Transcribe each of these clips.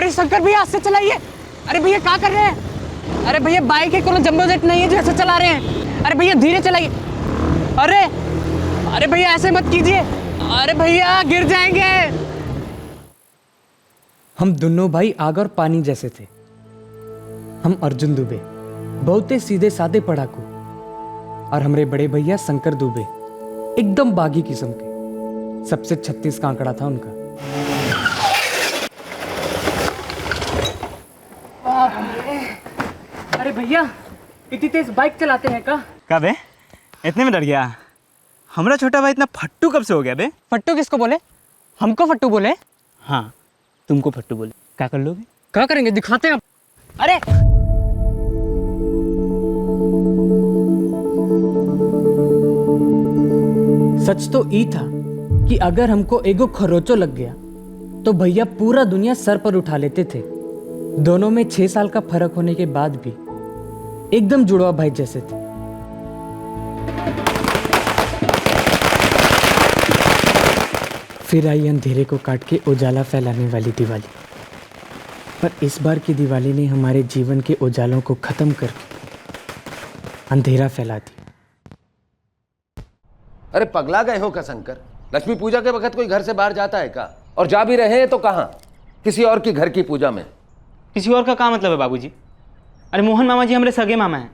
अरे शंकर भैया ऐसे चलाइए। अरे भैया क्या कर रहे हैं? अरे भैया बाइक है, कोनो जंबो जेट नहीं है जो ऐसे चला रहे हैं। अरे भैया धीरे चलाइए। अरे अरे भैया ऐसे मत कीजिए। अरे भैया गिर जाएंगे। हम दोनों भाई आग और पानी जैसे थे। हम अर्जुन दुबे बहुत ही सीधे साधे पढ़ाकू, और हमारे बड़े भैया शंकर दुबे एकदम बागी किस्म के। सबसे 36 का आंकड़ा था उनका। अरे भैया इतनी तेज बाइक चलाते हैं का? कब है? इतने में डर गया? हमारा छोटा भाई इतना फट्टू कब से हो गया बे? फट्टू किसको बोले? हमको फट्टू बोले? हाँ तुमको फट्टू बोले। क्या कर लोगे? क्या करेंगे, दिखाते हैं आप। अरे सच तो ई था कि अगर हमको एगो खरोचो लग गया तो भैया पूरा दुनिया सर पर उठा लेते थे। दोनों में 6 साल का फर्क होने के बाद भी एकदम जुड़वा भाई जैसे थे। फिर आई अंधेरे को काट के उजाला फैलाने वाली दिवाली। पर इस बार की दिवाली ने हमारे जीवन के उजालों को खत्म करके अंधेरा फैला दी। अरे पगला गए हो क्या शंकर? लक्ष्मी पूजा के वक्त कोई घर से बाहर जाता है क्या? और जा भी रहे हैं तो कहाँ? किसी और की घर की पूजा में। किसी और का क्या मतलब है बाबूजी? अरे मोहन मामा जी हमारे सगे मामा हैं।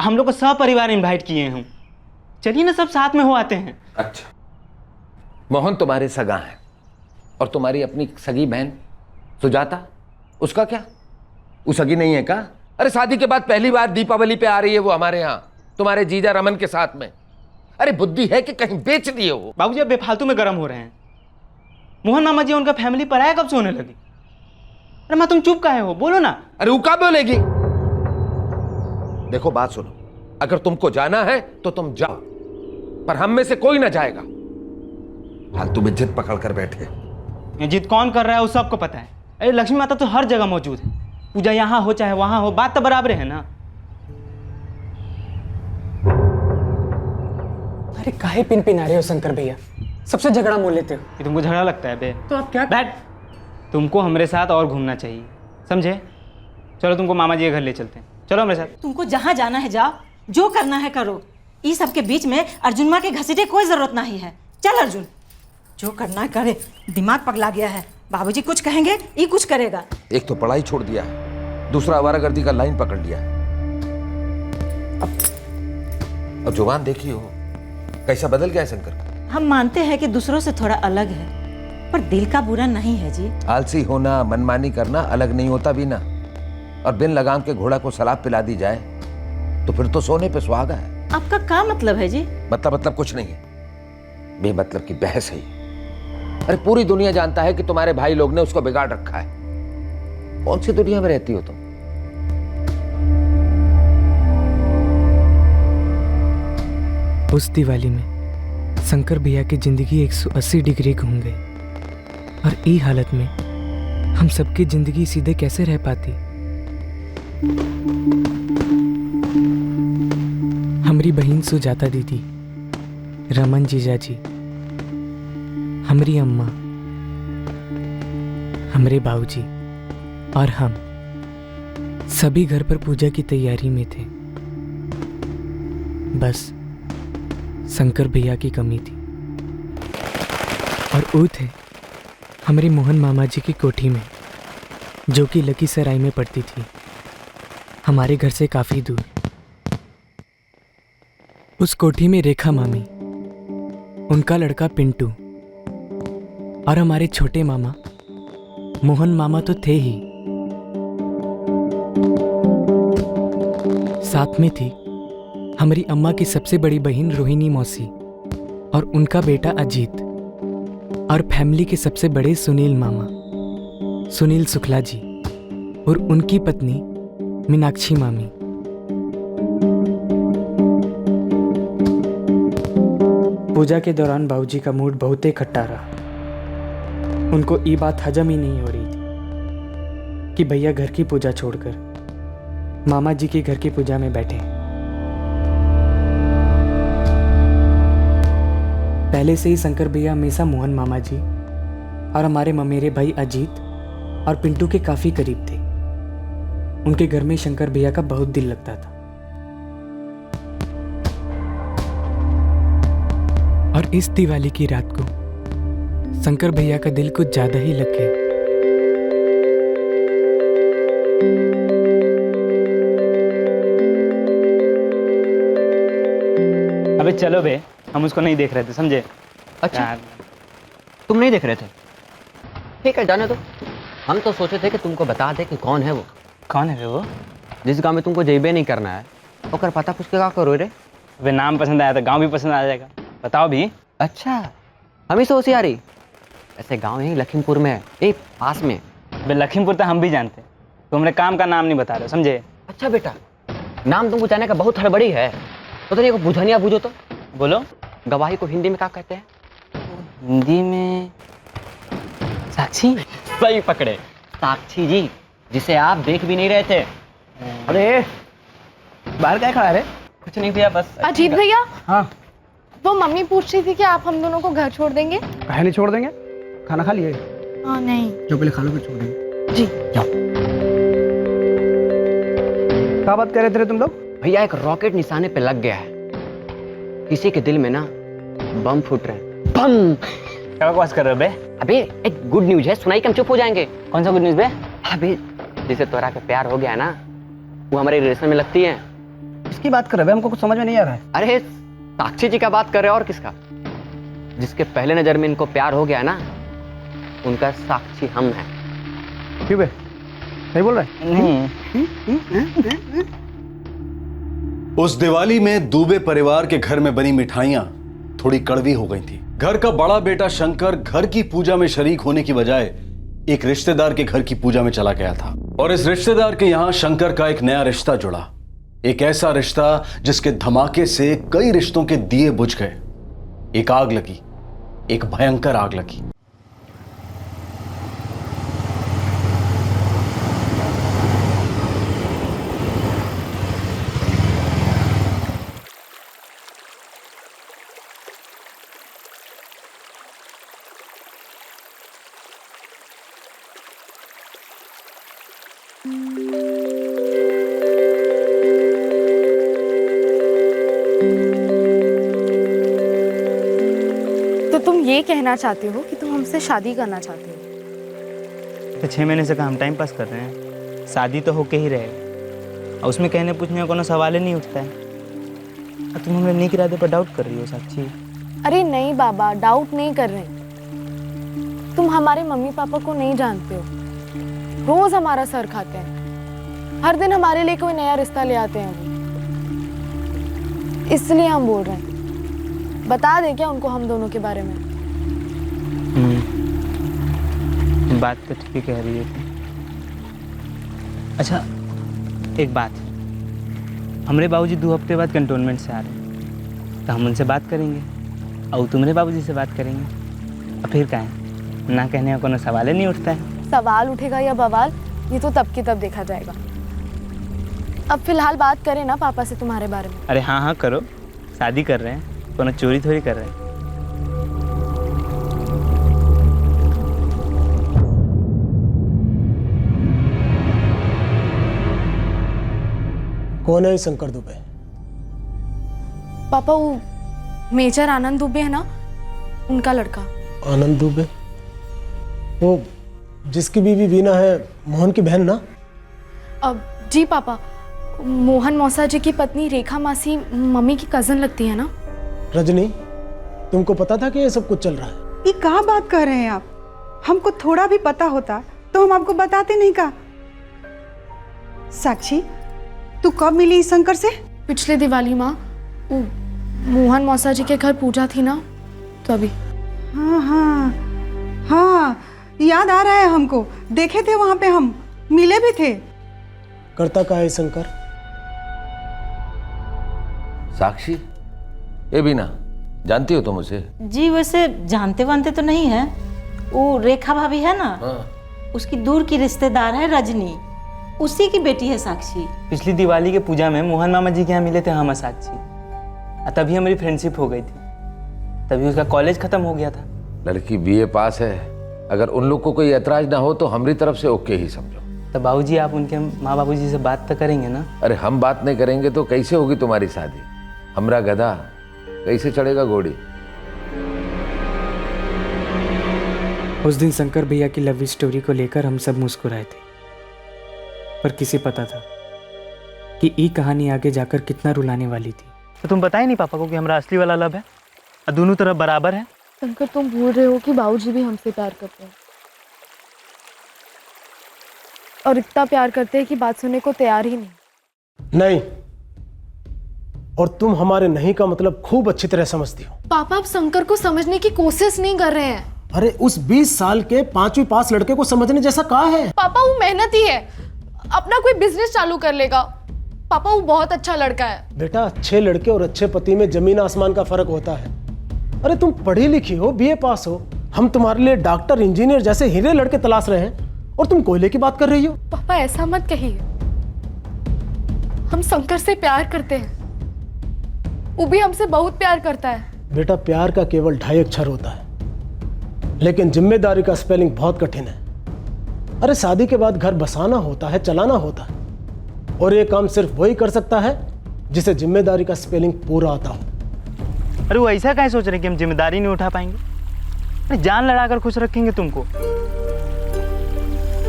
हम लोग को सब परिवार इनवाइट किए हैं हम। चलिए ना सब साथ में हो आते हैं। अच्छा, मोहन तुम्हारे सगा है और तुम्हारी अपनी सगी बहन सुजाता, उसका क्या? वो सगी नहीं है क्या? अरे शादी के बाद पहली बार दीपावली पे आ रही है वो हमारे यहाँ तुम्हारे जीजा रमन के साथ में। अरे बुद्धि है कि कहीं बेच दिए हो? बाबूजी अब बेफालतू में गर्म हो रहे हैं। मोहन मामा जी उनका फैमिली पराया कब से होने लगी? अरे माँ तुम चुप काहे हो, बोलो ना। अरे वो क्या बोलेगी? देखो बात सुनो, अगर तुमको जाना है तो तुम जाओ, पर हम में से कोई ना जाएगा। फालतू में जिद पकड़ कर बैठे। ये जिद कौन कर रहा है वो सबको पता है। अरे लक्ष्मी माता तो हर जगह मौजूद है। पूजा यहाँ हो चाहे वहां हो, बात तो बराबर है ना। अरे काहे पिन पिन आ रहे हो शंकर भैया? सबसे झगड़ा मोल लेते हो। ये तुमको झगड़ा लगता है बे? तो आप क्या? बैठ। तुमको हमारे साथ और घूमना चाहिए, समझे? चलो तुमको मामा जी के घर ले चलते हैं। चलो हमारे साथ। तुमको जहाँ जाना है जाओ, जो करना है करो। इस सब के बीच में अर्जुन माँ के घसीटे कोई जरूरत नहीं है। चल अर्जुन, जो करना है करे। दिमाग पगला गया है। बाबूजी कुछ कहेंगे ये कुछ करेगा। एक तो पढ़ाई छोड़ दिया है, दूसरा आवारागर्दी का लाइन पकड़ लिया है। अब जुबान देखी हो कैसा बदल गया है शंकर। हम मानते हैं कि दूसरों से थोड़ा अलग है, पर दिल का बुरा नहीं है जी। आलसी होना, मनमानी करना अलग नहीं होता भी ना। और बिन लगाम के घोड़ा को सलाब पिला दी जाए तो फिर तो सोने पे सुहागा है। आपका क्या मतलब है जी? मतलब कुछ नहीं है, बेमतलब की बहस है। अरे पूरी दुनिया जानता है कि तुम्हारे भाई लोग ने उसको बिगाड़ रखा है। कौन सी दुनिया में रहती हो तुम? उस दिवाली में शंकर भैया की जिंदगी 180 डिग्री घूम गई, और ई हालत में हम सबकी जिंदगी सीधे कैसे रह पाती? हमारी बहन सुजाता दीदी, रमन जीजा जी, हमारी अम्मा, हमारे बाबूजी और हम सभी घर पर पूजा की तैयारी में थे। बस शंकर भैया की कमी थी। और वो थे हमारे मोहन मामा जी की कोठी में, जो कि लखीसराय में पड़ती थी, हमारे घर से काफ़ी दूर। उस कोठी में रेखा मामी, उनका लड़का पिंटू और हमारे छोटे मामा मोहन मामा तो थे ही, साथ में थी हमारी अम्मा की सबसे बड़ी बहन रोहिणी मौसी और उनका बेटा अजीत, और फैमिली के सबसे बड़े सुनील मामा, सुनील शुक्ला जी, और उनकी पत्नी मीनाक्षी मामी। पूजा के दौरान बाबूजी का मूड बहुत ही खट्टा रहा। उनको ये बात हजम ही नहीं हो रही थी कि भैया घर की पूजा छोड़कर मामा जी के घर की पूजा में बैठे। पहले से ही शंकर भैया हमेशा मोहन मामा जी और हमारे ममेरे भाई अजीत और पिंटू के काफ़ी करीब थे। उनके घर में शंकर भैया का बहुत दिल लगता था। और इस दिवाली की रात को शंकर भैया का दिल कुछ ज़्यादा ही लग गया। अबे चलो बे, हम उसको नहीं देख रहे थे, समझे? अच्छा यार, तुम नहीं देख रहे थे? ठीक है, जाने दो। हम तो सोचे थे कि तुमको बता दे कि कौन है वो। कौन है बे वो? जिस गांव में तुमको जेबे नहीं करना है ओकर पता पूछ के क्या करो रे? वे नाम पसंद आया तो गांव भी पसंद आ जाएगा। बताओ भी। अच्छा, हम ही से होशियारी। ऐसे गांव यही लखीमपुर में है, यही पास में। बे लखीमपुर तो हम भी जानते, तो हमने काम का नाम नहीं बता रहे, समझे? अच्छा बेटा, नाम तुमको जाने का बहुत हड़बड़ी है। तो नहीं को बुझनिया बुझो तो बोलो। गवाही को हिंदी में क्या कहते हैं? हिंदी में साक्षी। सही पकड़े, साक्षी जी, जिसे आप देख भी नहीं रहे थे। अरे बाहर क्या खड़ा है? कुछ नहीं भैया, बस। अजीत भैया, हाँ। वो मम्मी पूछ रही थी कि आप हम दोनों को घर छोड़ देंगे? काहे नहीं छोड़ देंगे? खाना खा लिए? हाँ नहीं। जो पहले खा लो फिर छोड़ देंगे। जी जाओ। क्या बात कर रहे थे तुम लोग? भैया एक रॉकेट निशाने पे लग गया है। किसी के दिल में ना बम फूट रहे हैं। बम। क्या बकवास कर रहे हो बे? अबे एक गुड न्यूज है, सुनाई के हम चुप हो जाएंगे। कौन सा गुड न्यूज़ बे? अबे जिसे तोरा के प्यार हो गया है ना, वो हमारे रिलेशन में लगती है। किसकी बात कर रहे हो? हमको कुछ समझ में नहीं आ रहा है। अरे साक्षी जी का बात कर रहे हो, और किसका? जिसके पहले नजर में इनको प्यार हो गया ना, उनका साक्षी हम हैं। क्यों बे? नहीं बोल रहे? नहीं। उस दिवाली में दुबे परिवार के घर में बनी मिठाइयां थोड़ी कड़वी हो गई थी। घर का बड़ा बेटा शंकर घर की पूजा में शरीक होने की बजाय एक रिश्तेदार के घर की पूजा में चला गया था, और इस रिश्तेदार के यहां शंकर का एक नया रिश्ता जुड़ा। एक ऐसा रिश्ता जिसके धमाके से कई रिश्तों के दिए बुझ गए। एक आग लगी, एक भयंकर आग लगी। तो तुम ये कहना चाहते हो कि तुम हमसे शादी करना चाहते हो? तो 6 महीने से हम टाइम पास कर रहे हैं, शादी तो होके ही रहेगा। और उसमें कहने पूछने का कोनो सवाल ही नहीं उठता है। और तुम हमें नेक इरादे पर डाउट कर रही हो साक्षी। अरे नहीं बाबा, डाउट नहीं कर रहे। तुम हमारे मम्मी पापा को नहीं जानते हो। रोज हमारा सर खाते हैं, हर दिन हमारे लिए कोई नया रिश्ता ले आते हैं वो। इसलिए हम बोल रहे हैं, बता दे क्या उनको हम दोनों के बारे में? बात तो ठीक ही कह रही है तुम। अच्छा एक बात, हमारे बाबूजी 2 हफ्ते बाद कंटोनमेंट से आ रहे हैं, तो हम उनसे बात करेंगे और तुम्हारे बाबूजी से बात करेंगे। और फिर क्या है, ना कहने का कोनो सवाल ही नहीं उठता है। सवाल उठेगा या बवाल, ये तो तब की तब देखा जाएगा। अब फिलहाल बात करें ना पापा से तुम्हारे बारे में। अरे हाँ हाँ करो, शादी कर रहे हैं, कोनो चोरी थोड़ी कर रहे हैं। कौन है शंकर दुबे? पापा वो मेजर आनंद दुबे है ना, उनका लड़का। आनंद दुबे? वो जिसकी बीवी वीना है, मोहन की बहन ना? अब जी पापा, मोहन मौसा जी की पत्नी रेखा मासी मम्मी की कजन लगती है ना। रजनी, तुमको पता था कि ये सब कुछ चल रहा है? ये कहाँ बात कर रहे हैं आप? हमको थोड़ा भी पता होता तो हम आपको बताते नहीं का। साक्षी, तू कब मिली इस शंकर से? पिछले दिवाली माँ, वो मोहन मौसा जी के घर पूजा थी ना, तो अभी। हाँ हाँ हाँ, याद आ रहा है हमको। देखे थे वहां पे, हम मिले भी थे। करता का है शंकर? साक्षी, ये भी ना जानती हो तुम उसे? जी वैसे जानते वानते तो नहीं है। वो रेखा भाभी है ना, उसकी दूर की रिश्तेदार है रजनी, उसी की बेटी है साक्षी। पिछली दिवाली के पूजा में मोहन मामा जी के यहाँ मिले थे हम साक्षी, और तभी हमारी फ्रेंडशिप हो गई थी। तभी उसका कॉलेज खत्म हो गया था। लड़की BA पास है, अगर उन लोग को कोई ऐतराज ना हो तो हमारी तरफ से ओके ही समझो। तो बाबूजी आप उनके माँ बाबूजी से बात तो करेंगे ना? अरे हम बात नहीं करेंगे तो कैसे होगी तुम्हारी शादी? हमरा गधा कैसे चढ़ेगा घोड़ी? उस दिन शंकर भैया की लव स्टोरी को लेकर हम सब मुस्कुराए थे, पर किसे पता था कि ये कहानी आगे जाकर कितना रुलाने वाली थी। तो तुम बताए नहीं पापा को कि हमारा असली वाला लव है और दोनों तरफ बराबर है? शंकर, तुम भूल रहे हो कि बाबूजी भी हमसे प्यार करते हैं, और इतना प्यार करते हैं कि बात सुनने को तैयार ही नहीं। नहीं, और तुम हमारे नहीं का मतलब खूब अच्छी तरह समझती हो। पापा, आप शंकर को समझने की कोशिश नहीं कर रहे हैं। अरे उस 20 साल के 5वीं पास लड़के को समझने जैसा कहाँ है? पापा, वो मेहनती है, अपना कोई बिजनेस चालू कर लेगा। पापा, वो बहुत अच्छा लड़का है। बेटा, अच्छे लड़के और अच्छे पति में जमीन आसमान का फर्क होता है। अरे तुम पढ़ी लिखी हो, बीए पास हो, हम तुम्हारे लिए डॉक्टर इंजीनियर जैसे हीरे लड़के तलाश रहे हैं और तुम कोयले की बात कर रही हो। पापा, ऐसा मत कहिए, हम शंकर से प्यार करते हैं, वो भी हमसे बहुत प्यार करता है। बेटा, प्यार का केवल 2.5 अक्षर होता है, लेकिन जिम्मेदारी का स्पेलिंग बहुत कठिन है। अरे शादी के बाद घर बसाना होता है, चलाना होता है, और ये काम सिर्फ वही कर सकता है जिसे जिम्मेदारी का स्पेलिंग पूरा आता हो। अरे वो ऐसा क्या सोच रहे हैं कि हम जिम्मेदारी नहीं उठा पाएंगे? अरे जान लड़ाकर खुश रखेंगे तुमको।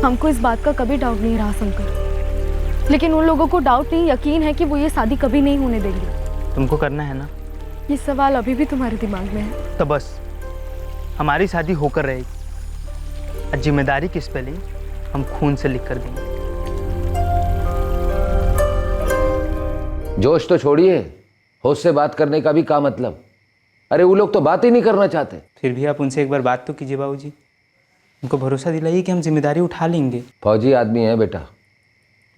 हमको इस बात का कभी डाउट नहीं रहा शंकर, लेकिन उन लोगों को डाउट नहीं, यकीन है कि वो ये शादी कभी नहीं होने देंगे। तुमको करना है ना? ये सवाल अभी भी तुम्हारे दिमाग में है। तो बस हमारी शादी होकर रहेगी और जिम्मेदारी की स्पेलिंग हम खून से लिख कर देंगे। जोश तो छोड़िए, होश से बात करने का भी क्या मतलब? अरे वो लोग तो बात ही नहीं करना चाहते। फिर भी आप उनसे एक बार बात तो कीजिए बाबूजी, उनको भरोसा दिलाइए कि हम जिम्मेदारी उठा लेंगे। फौजी आदमी है बेटा,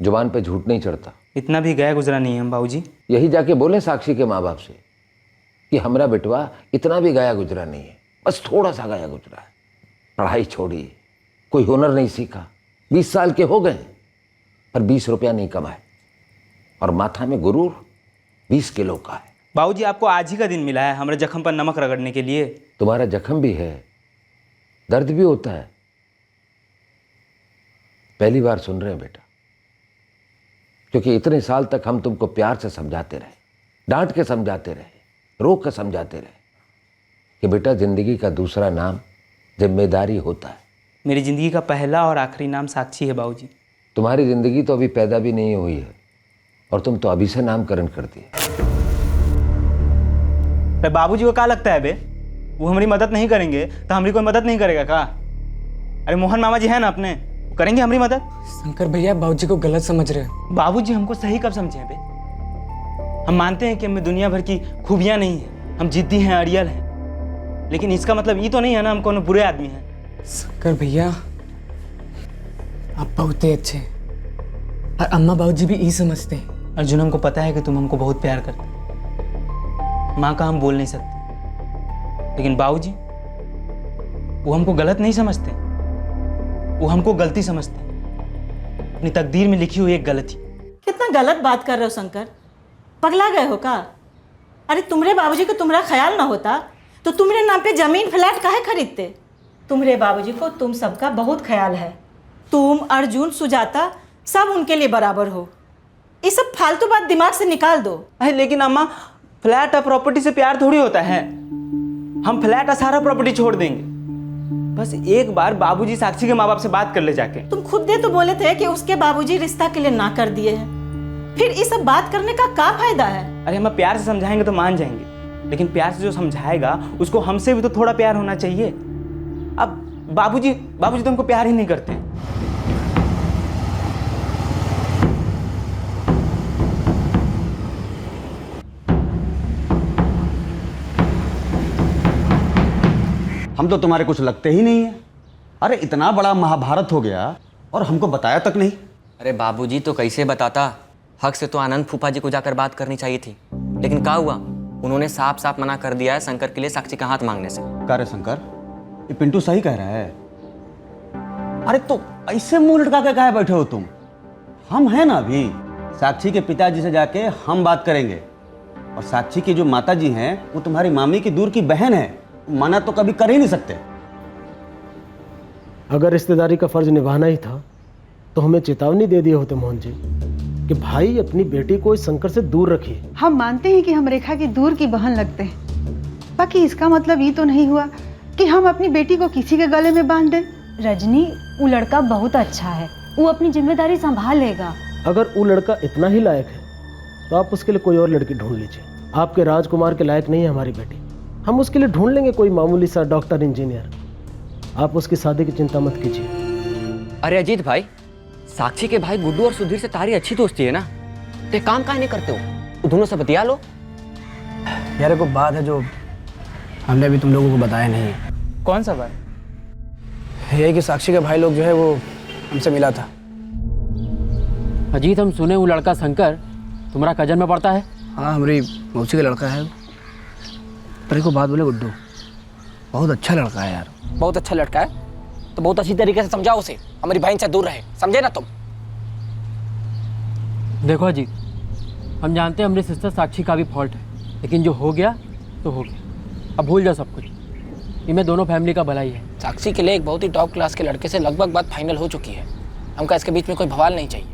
जुबान पे झूठ नहीं चढ़ता। इतना भी गया गुजरा नहीं है हम बाबूजी। यही जाके बोले साक्षी के माँ बाप से कि हमारा बेटवा इतना भी गया गुजरा नहीं है, बस थोड़ा सा गया गुजरा है। पढ़ाई छोड़िए, कोई हुनर नहीं सीखा, 20 साल के हो गए पर 20 रुपया नहीं कमाए, और माथा में गुरूर 20 किलो का है। बाबूजी, आपको आज ही का दिन मिला है हमारे जख्म पर नमक रगड़ने के लिए। तुम्हारा जख्म भी है, दर्द भी होता है। पहली बार सुन रहे हैं बेटा, क्योंकि इतने साल तक हम तुमको प्यार से समझाते रहे, डांट के समझाते रहे, रोक के समझाते रहे कि बेटा जिंदगी का दूसरा नाम जिम्मेदारी होता है। मेरी जिंदगी का पहला और आखिरी नाम साक्षी है बाबूजी। तुम्हारी जिंदगी तो अभी पैदा भी नहीं हुई है और तुम तो अभी से नामकरण कर दिए। बाबूजी को क्या लगता है बे, वो हमारी मदद नहीं करेंगे तो हमारी कोई मदद नहीं करेगा का? अरे मोहन मामा जी है ना अपने, वो करेंगे हमारी मदद। शंकर भैया बाबूजी को गलत समझ रहे हैं। बाबूजी हमको सही कब समझे बे? हम मानते हैं कि हमें दुनिया भर की खूबियां नहीं है, हम जिद्दी हैं, अड़ियल हैं, लेकिन इसका मतलब ये तो नहीं है ना हम कोनो बुरे आदमी हैं। शंकर भैया आप बहुत ही अच्छे हैं, और अम्मा बाबूजी भी यही समझते हैं। अर्जुन, हमको पता है कि तुम हमको बहुत प्यार करते, माँ का हम बोल नहीं सकते, लेकिन बाबूजी वो हमको गलत नहीं समझते, वो हमको गलती समझते, अपनी तकदीर में लिखी हुई एक गलती। कितना गलत बात कर रहे हो शंकर, पगला गए हो का? अरे तुम्हारे बाबूजी को तुम्हारा ख्याल ना होता तो तुम्हारे नाम पे जमीन फ्लैट काहे खरीदते? तुम्हारे बाबूजी को तुम सबका बहुत ख्याल है, तुम, अर्जुन, सुजाता सब उनके लिए बराबर हो। ये सब फालतू बात दिमाग से निकाल दो। अरे लेकिन अम्मा, फ्लैट और प्रॉपर्टी से प्यार थोड़ी होता है। हम फ्लैट और सारा प्रॉपर्टी छोड़ देंगे, बस एक बार बाबूजी साक्षी के माँ बाप से बात कर ले जाके। तुम खुद दे तो बोले थे कि उसके बाबूजी रिश्ता के लिए ना कर दिए हैं, फिर ये सब बात करने का क्या फायदा है? अरे हम प्यार से समझाएंगे तो मान जाएंगे, लेकिन प्यार से जो समझाएगा उसको हमसे भी तो थोड़ा प्यार होना चाहिए। अब बाबूजी तो हमको प्यार ही नहीं करते। हम तो तुम्हारे कुछ लगते ही नहीं है। अरे इतना बड़ा महाभारत हो गया और हमको बताया तक नहीं। अरे बाबूजी तो कैसे बताता, हक से तो आनंद फूफा जी को जाकर बात करनी चाहिए थी, लेकिन क्या हुआ, उन्होंने साफ साफ मना कर दिया है शंकर के लिए साक्षी का हाथ मांगने से। कह रहे शंकर, ये पिंटू सही कह रहा है। अरे तो ऐसे मुंह लटका के काहे बैठे हो तुम? हम हैं ना अभी, साक्षी के पिताजी से जाके हम बात करेंगे, और साक्षी की जो माता जी हैं वो तुम्हारी मामी की दूर की बहन है, मना तो कभी कर ही नहीं सकते। अगर रिश्तेदारी का फर्ज निभाना ही था तो हमें चेतावनी दे दिए होते मोहन जी कि भाई अपनी बेटी को इस शंकर से दूर रखिए। हम मानते हैं कि हम रेखा की दूर की बहन लगते हैं, बाकी इसका मतलब ये तो नहीं हुआ कि हम अपनी बेटी को किसी के गले में बांध दें। रजनी, वो लड़का बहुत अच्छा है, वो अपनी जिम्मेदारी संभाल लेगा। अगर वो लड़का इतना ही लायक है तो आप उसके लिए कोई और लड़की ढूंढ लीजिए। आपके राजकुमार के लायक नहीं है हमारी बेटी, हम उसके लिए ढूंढ लेंगे कोई मामूली सा डॉक्टर इंजीनियर। आप उसकी शादी की चिंता मत कीजिए। अरे अजीत भाई, साक्षी के भाई गुड्डू और सुधीर से तारी अच्छी दोस्ती है ना, तो एक काम काहे नहीं करते हो, दोनों से बतिया लो। यार को बात है जो हमने अभी तुम लोगों को बताया नहीं है। कौन सा बात? ये कि साक्षी के भाई लोग जो है वो हमसे मिला था। अजीत, हम सुने वो लड़का शंकर तुम्हारा कजन में पड़ता है। हाँ, हमारी मौसी का लड़का है। पर को बात बोले गुड्डू, बहुत अच्छा लड़का है यार। बहुत अच्छा लड़का है तो बहुत अच्छी तरीके से समझाओ उसे, हमारी बहन से दूर रहे, समझे ना तुम। देखो अजीत, हम जानते हैं हमारी सिस्टर साक्षी का भी फॉल्ट है, लेकिन जो हो गया तो हो गया, अब भूल जाओ सब कुछ। इनमें दोनों फैमिली का भलाई है। साक्षी के लिए एक बहुत ही टॉप क्लास के लड़के से लगभग बात फाइनल हो चुकी है। हमका इसके बीच में कोई बवाल नहीं चाहिए।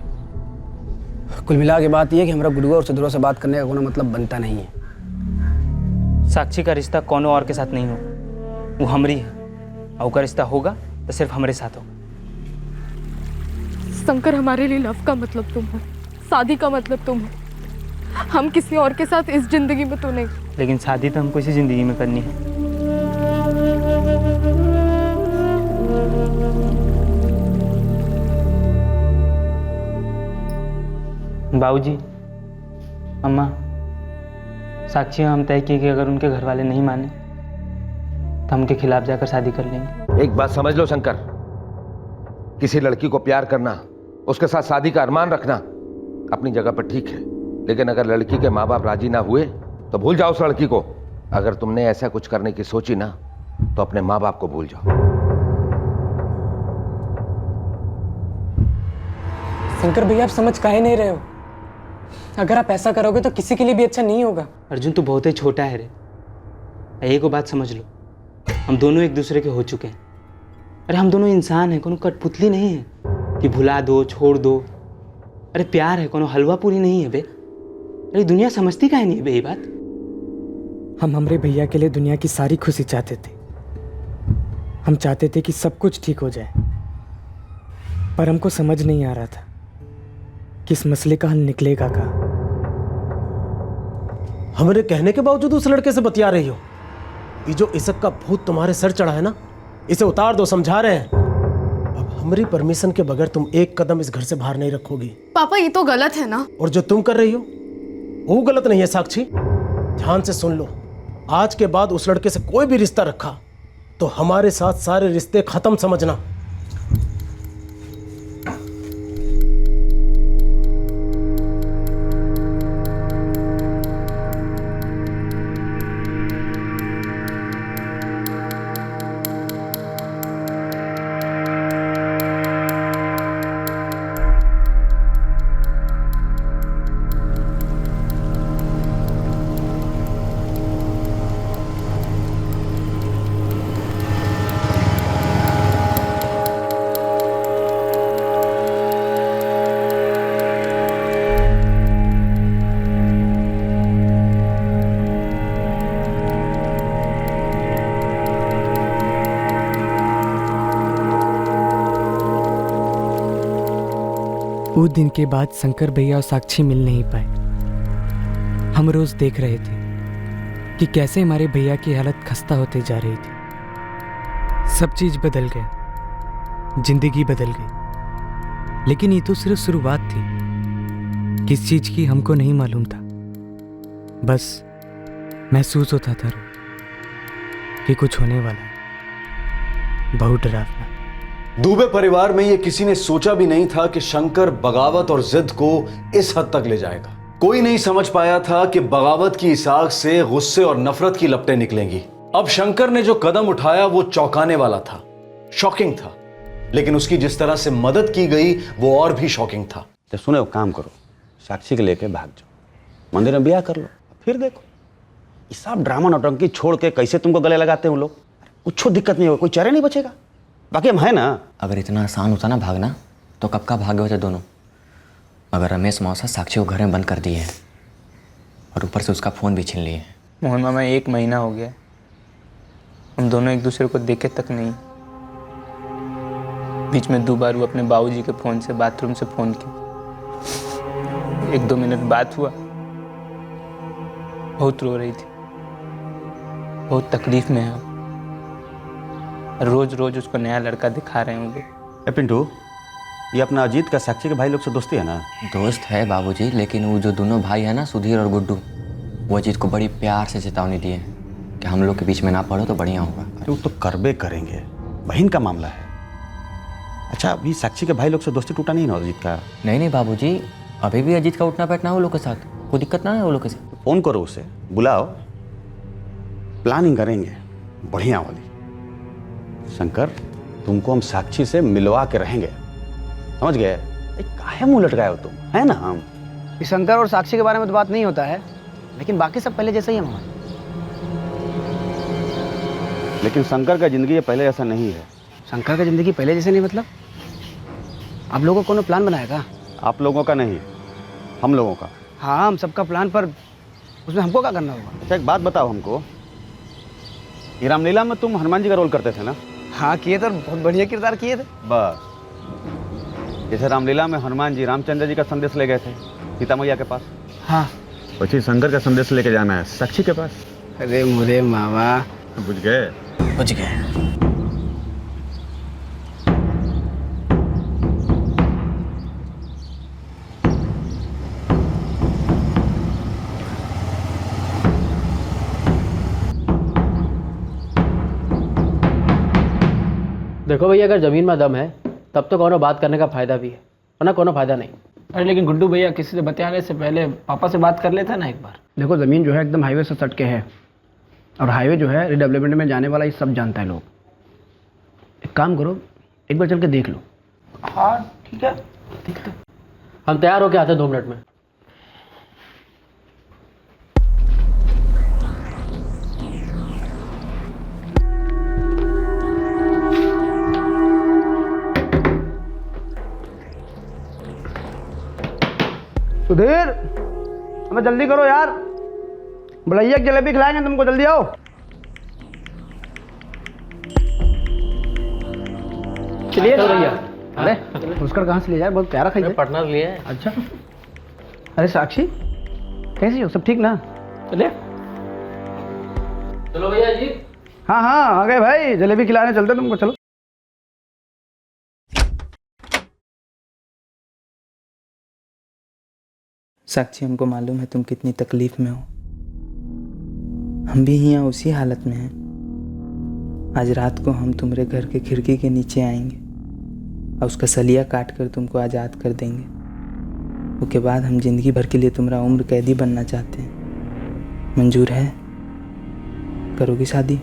कुल मिला के बात यह है कि हमारा गुड्डू और सुधीर से बात करने का कोई मतलब बनता नहीं है। साक्षी का रिश्ता कोनो और के साथ नहीं हो, वो हमारी है, और का रिश्ता होगा तो सिर्फ हमारे साथ होगा। शंकर, हमारे लिए लव का मतलब तुम हो, शादी का मतलब तुम हो। हम किसी और के साथ इस जिंदगी में तो नहीं। लेकिन शादी तो हमको इसी जिंदगी में करनी है। बाबूजी, अम्मा, साक्षी हम तय किए कि अगर उनके घर वाले नहीं माने तो हम उनके खिलाफ जाकर शादी कर लेंगे। एक बात समझ लो शंकर, किसी लड़की को प्यार करना, उसके साथ शादी का अरमान रखना अपनी जगह पर ठीक है, लेकिन अगर लड़की के माँ बाप राजी ना हुए तो भूल जाओ उस लड़की को। अगर तुमने ऐसा कुछ करने की सोची ना तो अपने माँ बाप को भूल जाओ। शंकर भैया, आप समझ काहे नहीं रहे हो? अगर आप ऐसा करोगे तो किसी के लिए भी अच्छा नहीं होगा। अर्जुन, तू बहुत ही छोटा है रे, एक को बात समझ लो, हम दोनों एक दूसरे के हो चुके हैं। अरे हम दोनों इंसान हैं, कोनो कठपुतली नहीं है कि भुला दो छोड़ दो। अरे प्यार है, कोनो हलवा पूरी नहीं है बे। अरे दुनिया समझती काहे नहीं है बे ये बात। हम हमरे भैया के लिए दुनिया की सारी खुशी चाहते थे। हम चाहते थे कि सब कुछ ठीक हो जाए, पर हमको समझ नहीं आ रहा था कि इस मसले का हल निकलेगा का। हमारे कहने के बावजूद उस लड़के से बतिया रही हो। ये जो इशक का भूत तुम्हारे सर चढ़ा है ना, इसे उतार दो, समझा रहे हैं। अब हमारी परमिशन के बगैर तुम एक कदम इस घर से बाहर नहीं रखोगी। पापा, ये तो गलत है ना। और जो तुम कर रही हो वो गलत नहीं है साक्षी। ध्यान से सुन लो, आज के बाद उस लड़के से कोई भी रिश्ता रखा तो हमारे साथ सारे रिश्ते खत्म समझना। वो दिन के बाद शंकर भैया और साक्षी मिल नहीं पाए। हम रोज देख रहे थे कि कैसे हमारे भैया की हालत खस्ता होते जा रही थी। सब चीज बदल गया, जिंदगी बदल गई, लेकिन ये तो सिर्फ शुरुआत थी। किस चीज की हमको नहीं मालूम था, बस महसूस होता था कि कुछ होने वाला है, बहुत डरावना। दुबे परिवार में ये किसी ने सोचा भी नहीं था कि शंकर बगावत और जिद को इस हद तक ले जाएगा। कोई नहीं समझ पाया था कि बगावत की इस आग से गुस्से और नफरत की लपटें निकलेंगी। अब शंकर ने जो कदम उठाया वो चौंकाने वाला था, शॉकिंग था, लेकिन उसकी जिस तरह से मदद की गई वो और भी शॉकिंग था। तो सुने, काम करो, साक्षी के लेके भाग जाओ, मंदिर में ब्याह कर लो, फिर देखो ये सब ड्रामा नौटंकी छोड़ के कैसे तुमको गले लगाते हैं वो लोग। कुछ दिक्कत नहीं होगा, कोई चेहरा नहीं बचेगा। बाकी हम हैं ना। अगर इतना आसान होता ना भागना तो कब का भागे होते दोनों। मगर रमेश मौसा साक्षी को घर में बंद कर दिए हैं और ऊपर से उसका फ़ोन भी छीन लिए हैं। मोहन मामा 1 महीना हो गया, हम दोनों एक दूसरे को देखे तक नहीं। बीच में 2 बार वो अपने बाबूजी के फ़ोन से बाथरूम से फ़ोन किया। 1-2 मिनट बात हुआ, बहुत रो रही थी, बहुत तकलीफ में है। रोज रोज उसको नया लड़का दिखा रहे हैं वो लोग। पिंटू, ये अपना अजीत का साक्षी के भाई लोग से दोस्ती है ना? दोस्त है बाबूजी, लेकिन वो जो दोनों भाई है ना, सुधीर और गुड्डू, वो अजीत को बड़ी प्यार से चेतावनी दिए कि हम लोग के बीच में ना पड़ो तो बढ़िया होगा। तो करबे करेंगे, बहन का मामला है। अच्छा, अभी साक्षी के भाई लोग से दोस्ती टूटा नहीं ना अजीत का? नहीं बाबूजी, अभी भी अजीत का उठना बैठना वो लोग के साथ, कोई दिक्कत ना है वो लोग के साथ। फ़ोन करो उसे, बुलाओ, प्लानिंग करेंगे बढ़िया वाली। शंकर, तुमको हम साक्षी से मिलवा के रहेंगे, समझ गए? काहे मुंह लटकाए हो तुम, है ना? हम शंकर और साक्षी के बारे में तो बात नहीं होता है, लेकिन बाकी सब पहले जैसा ही है मामा। लेकिन शंकर का जिंदगी पहले जैसा नहीं है। शंकर का जिंदगी पहले जैसे नहीं मतलब? आप लोगों को कोनो प्लान बनाएगा? आप लोगों का नहीं, हम लोगों का। हाँ, हम सबका प्लान, पर उसमें हमको क्या करना होगा? अच्छा, एक बात बताओ हमको, ये रामलीला में तुम हनुमान जी का रोल करते थे ना? हाँ किए थे, बहुत बढ़िया किरदार किए थे। बस जैसे रामलीला में हनुमान जी रामचंद्र जी का संदेश ले गए थे सीता मैया के पास, हाँ, वैसे शंकर का संदेश लेके जाना है साक्षी के पास। अरे मुझे मामा, बुझ गए? बुझ गए। देखो भैया, अगर ज़मीन में दम है तब तो कोनो बात करने का फ़ायदा भी है, वरना कोनो फ़ायदा नहीं। अरे लेकिन गुड्डू भैया, किसी से बतियाने से पहले पापा से बात कर लेता ना एक बार। देखो, ज़मीन जो है एकदम हाईवे से सट के है, और हाईवे जो है रिडेवलपमेंट में जाने वाला, ये सब जानता है लोग। एक काम करो, एक बार चल के देख लो। हाँ ठीक है, देखते। हम तैयार होके आते हैं 2 मिनट में। सुधीर, हमें जल्दी करो यार, भलैया की जलेबी खिलाएंगे तुमको, जल्दी आओ। चलिए भैया। अरे पुष्कर कहाँ से ले जाए, बहुत प्यारा खाई। पटना से लिए। अच्छा, अरे साक्षी कैसी हो, सब ठीक ना? चलिए, चलो भैया जी। हाँ हाँ आ गए भाई, जलेबी खिलाने चलते तुमको, चलो। साक्षी, हमको मालूम है तुम कितनी तकलीफ में हो, हम भी यहाँ उसी हालत में हैं। आज रात को हम तुम्हारे घर के खिड़की के नीचे आएंगे और उसका सलिया काट कर तुमको आज़ाद कर देंगे। उसके बाद हम जिंदगी भर के लिए तुम्हारा उम्र कैदी बनना चाहते हैं। मंजूर है? करोगी शादी?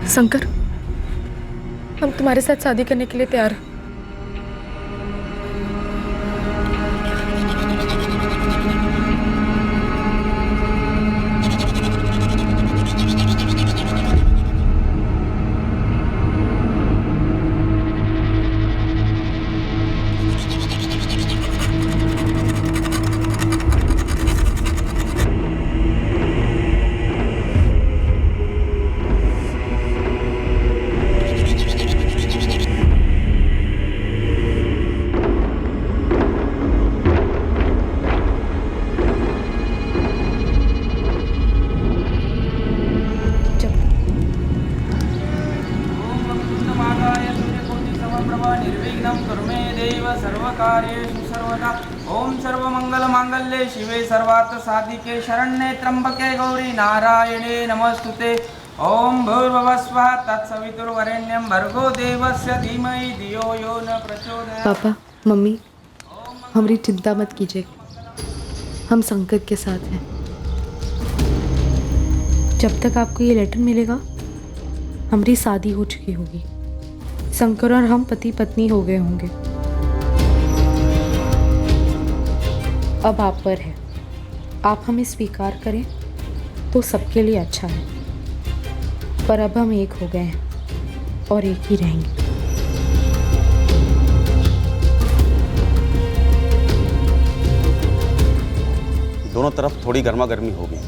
शंकर, हम तुम्हारे साथ शादी करने के लिए तैयार हैं। ओम सर्वमंगल मांगल्ये शिवे सर्वार्थ साधिके शरण्ये त्र्यंबके गौरी नारायणे नमस्तुते। ओम भूर्भुवस्वः तत्सवितुर्वरेण्यं भर्गो देवस्य धीमहि धियो यो न प्रचोदयात्। पापा, मम्मी, हमारी चिंता मत कीजिए, हम संकट के साथ हैं। जब तक आपको ये लेटर मिलेगा हमारी शादी हो चुकी होगी, शंकर और हम पति पत्नी हो गए होंगे। अब आप पर है, आप हमें स्वीकार करें तो सबके लिए अच्छा है, पर अब हम एक हो गए हैं और एक ही रहेंगे। दोनों तरफ थोड़ी गर्मा गर्मी होगी,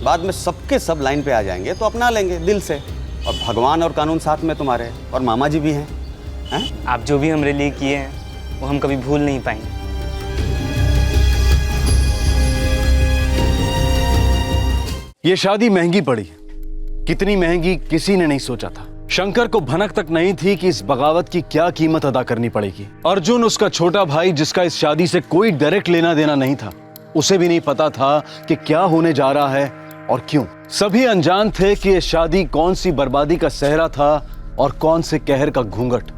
बाद में सबके सब लाइन पे आ जाएंगे तो अपना लेंगे दिल से। और भगवान और कानून साथ में तुम्हारे, और मामा जी भी हैं। आप जो भी हमारे लिए किए हैं वो हम कभी भूल नहीं पाएंगे। ये शादी महंगी पड़ी, कितनी महंगी किसी ने नहीं सोचा था। शंकर को भनक तक नहीं थी कि इस बगावत की क्या कीमत अदा करनी पड़ेगी। अर्जुन, उसका छोटा भाई जिसका इस शादी से कोई डायरेक्ट लेना देना नहीं था, उसे भी नहीं पता था कि क्या होने जा रहा है और क्यों। सभी अनजान थे कि यह शादी कौन सी बर्बादी का सहरा था और कौन से कहर का घूंघट।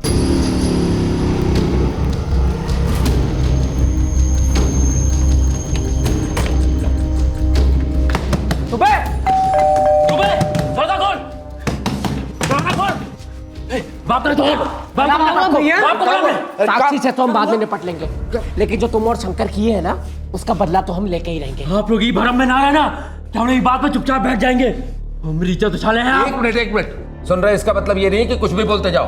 साक्षी से तो हम बाद में निपट लेंगे, लेकिन जो तुम और शंकर किए हैं ना उसका बदला तो हम लेके ही रहेंगे। आप लोग ये भरम में ना आए ना तो हम लोग बात में चुपचाप बैठ जाएंगे। हमारी इज्जत उछाले हैं आप। एक मिनट सुन रहे, इसका मतलब ये नहीं कि कुछ भी बोलते जाओ।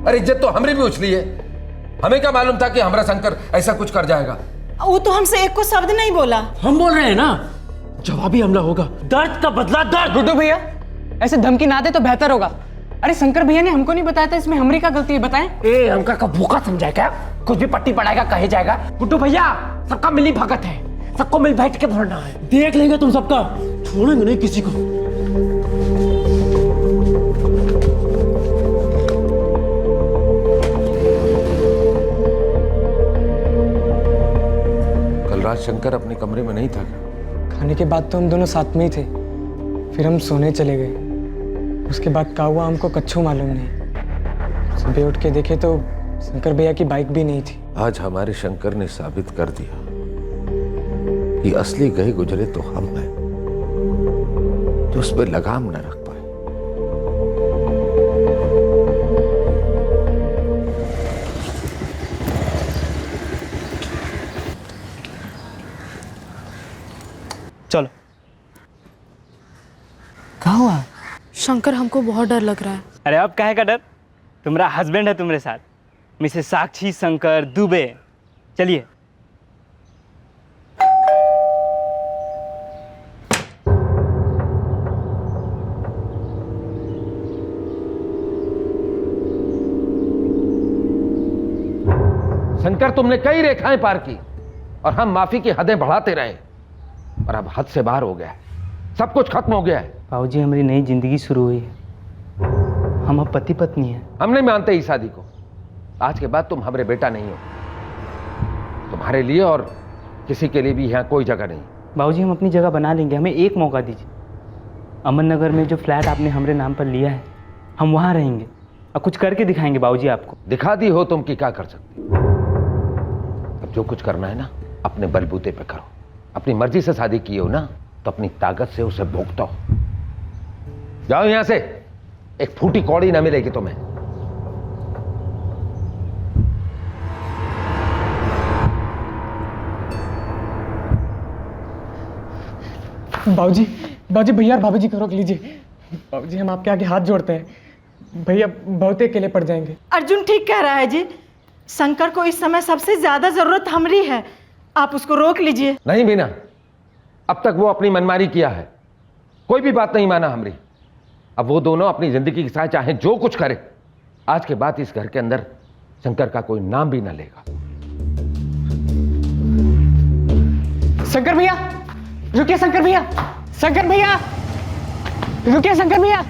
अरे इज्जत तो हमने भी उछली है, हमें क्या मालूम था कि हमारा शंकर ऐसा कुछ कर जाएगा। वो तो हमसे एक को शब्द नहीं बोला। हम बोल रहे हैं ना, जवाबी हमला होगा, दर्द का बदला दर्द। गुड्डू भैया ऐसे धमकी ना दे तो बेहतर होगा। अरे शंकर भैया ने हमको नहीं बताया था, इसमें हमारी क्या गलती है बताएं? ए हमका का भूखा समझाए क्या? कुछ भी पट्टी पड़ाएगा कहे जाएगा। गुड्डू भैया सबका मिली भगत है, सबको मिल बैठ के भरना है। देख लेंगे तुम सबका, छोड़ेंगे नहीं किसी को। कल रात शंकर अपने कमरे में नहीं था क्या? खाने के बाद तो हम दोनों साथ में ही थे, फिर हम सोने चले गए। उसके बाद क्या हुआ हमको कच्छू मालूम नहीं। सुबह उठ के देखे तो शंकर भैया की बाइक भी नहीं थी। आज हमारे शंकर ने साबित कर दिया कि असली गए गुजरे तो हम हैं, जो उस पर लगाम न रख पाए। चलो। क्या हुआ? शंकर, हमको बहुत डर लग रहा है। अरे अब काहे का डर, तुम्हारा हस्बैंड है तुम्हारे साथ, मिसेस साक्षी शंकर दुबे। चलिए। शंकर, तुमने कई रेखाएं पार की और हम माफी की हदें बढ़ाते रहे, और अब हद से बाहर हो गया है, सब कुछ खत्म हो गया है। बाबूजी हमारी नई जिंदगी शुरू हुई है, हम अब पति पत्नी हैं। हम नहीं मानते इस शादी को। आज के बाद तुम हमारे बेटा नहीं हो, तुम्हारे लिए और किसी के लिए भी यहाँ कोई जगह नहीं। बाबूजी हम अपनी जगह बना लेंगे, हमें एक मौका दीजिए। अमन नगर में जो फ्लैट आपने हमारे नाम पर लिया है, हम वहाँ रहेंगे और कुछ करके दिखाएंगे बाबूजी आपको। दिखा दी हो तुम कि क्या कर सकते। अब जो कुछ करना है ना, अपने बलबूते पे करो। अपनी मर्जी से शादी की हो ना, तो अपनी ताकत से उसे भोगता हो। जाओ यहां से, एक फूटी कौड़ी ना मिलेगी तुम्हें। बाबूजी, बाबूजी भैया और भाभी जी को रोक लीजिए। बाबूजी हम आपके आगे हाथ जोड़ते हैं, भैया बहुत अकेले पड़ जाएंगे। अर्जुन ठीक कह रहा है जी, शंकर को इस समय सबसे ज्यादा जरूरत हमारी है, आप उसको रोक लीजिए। नहीं बीना, अब तक वो अपनी मनमानी किया है, कोई भी बात नहीं माना हमारी। अब वो दोनों अपनी जिंदगी के साथ चाहे जो कुछ करे, आज के बाद इस घर के अंदर शंकर का कोई नाम भी ना लेगा। शंकर भैया रुकिए, शंकर भैया, शंकर भैया रुकिए, शंकर भैया,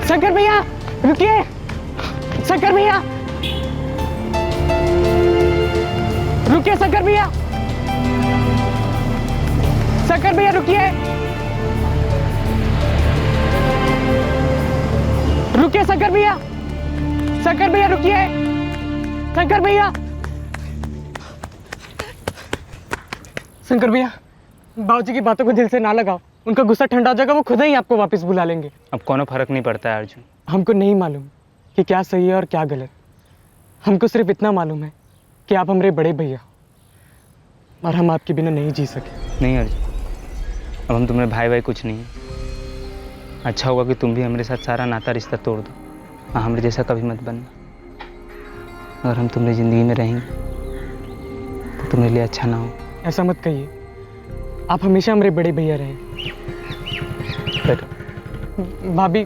शंकर भैया रुकिए, शंकर भैया रुकिए शंकर भैया, शंकर भैया रुकिए, रुकिए शंकर भैया, शंकर भैया रुकिए, शंकर भैया, शंकर भैया बाबूजी की बातों को दिल से ना लगाओ, उनका गुस्सा ठंडा हो जाएगा, वो खुद ही आपको वापस बुला लेंगे। अब कोनो फर्क नहीं पड़ता है अर्जुन। हमको नहीं मालूम कि क्या सही है और क्या गलत, हमको सिर्फ इतना मालूम है कि आप हमारे बड़े भैया और हम आपके बिना नहीं जी सके। नहीं अर्जुन, अब हम तुम्हारे भाई भाई कुछ नहीं है। अच्छा होगा कि तुम भी हमारे साथ सारा नाता रिश्ता तोड़ दो और हमारे जैसा कभी मत बनना। अगर हम तुम्हारी ज़िंदगी में रहेंगे तो तुम्हारे लिए अच्छा ना हो। ऐसा मत कहिए, आप हमेशा हमारे बड़े भैया रहे। भाभी,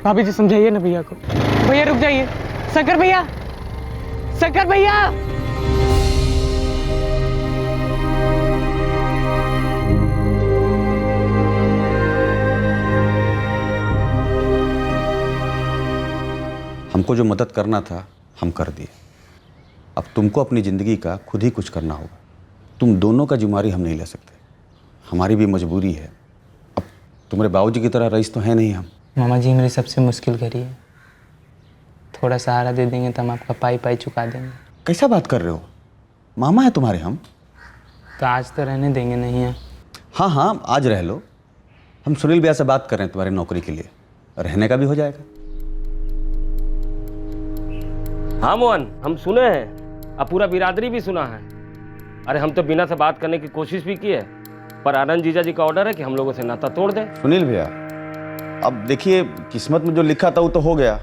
भाभी जी समझाइए ना भैया को। भैया रुक जाइए, शंकर भैया, शंकर भैया। हमको जो मदद करना था हम कर दिए। अब तुमको अपनी ज़िंदगी का खुद ही कुछ करना होगा। तुम दोनों का जिम्मेदारी हम नहीं ले सकते, हमारी भी मजबूरी है। अब तुम्हारे बाबूजी की तरह रईस तो है नहीं हम। मामा जी मेरी सबसे मुश्किल घड़ी है, थोड़ा सहारा दे देंगे तो हम आपका पाई पाई चुका देंगे। कैसा बात कर रहे हो, मामा है तुम्हारे हम। तो आज तो रहने देंगे नहीं है? हाँ हाँ आज रह लो। हम सुनील भैया से बात कर रहे हैं तुम्हारी नौकरी के लिए, रहने का भी हो जाएगा। हाँ मोहन, हम सुने हैं, अब पूरा बिरादरी भी सुना है। अरे हम तो बिना से बात करने की कोशिश भी की है, पर आनंद जीजा जी का ऑर्डर है कि हम लोगों से नाता तोड़ दें। सुनील भैया अब देखिए, किस्मत में जो लिखा था वो तो हो गया।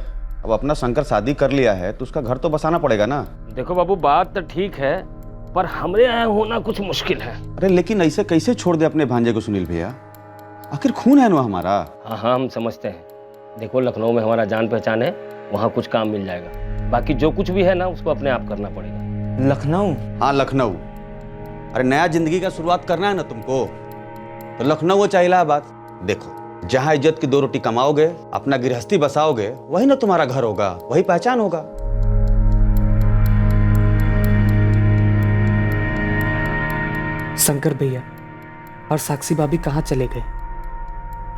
अब अपना शंकर शादी कर लिया है तो उसका घर तो बसाना पड़ेगा ना। देखो बाबू, बात तो ठीक है, पर हमरे यहाँ होना कुछ मुश्किल है। अरे लेकिन ऐसे कैसे छोड़ दे अपने भांजे को सुनील भैया, आखिर खून है ना हमारा। हाँ हाँ हम समझते हैं। देखो लखनऊ में हमारा जान पहचान है, वहाँ कुछ काम मिल जाएगा। बाकी जो कुछ भी है ना उसको अपने आप करना पड़ेगा। लखनऊ? हाँ लखनऊ। अरे नया जिंदगी का शुरुआत करना है ना तुमको, तो लखनऊ वो चाहिए इलाहाबाद। देखो जहाँ इज्जत की दो रोटी कमाओगे, अपना गृहस्थी बसाओगे, वही ना तुम्हारा घर होगा, वही पहचान होगा। शंकर भैया और साक्षी भाभी कहाँ चले गए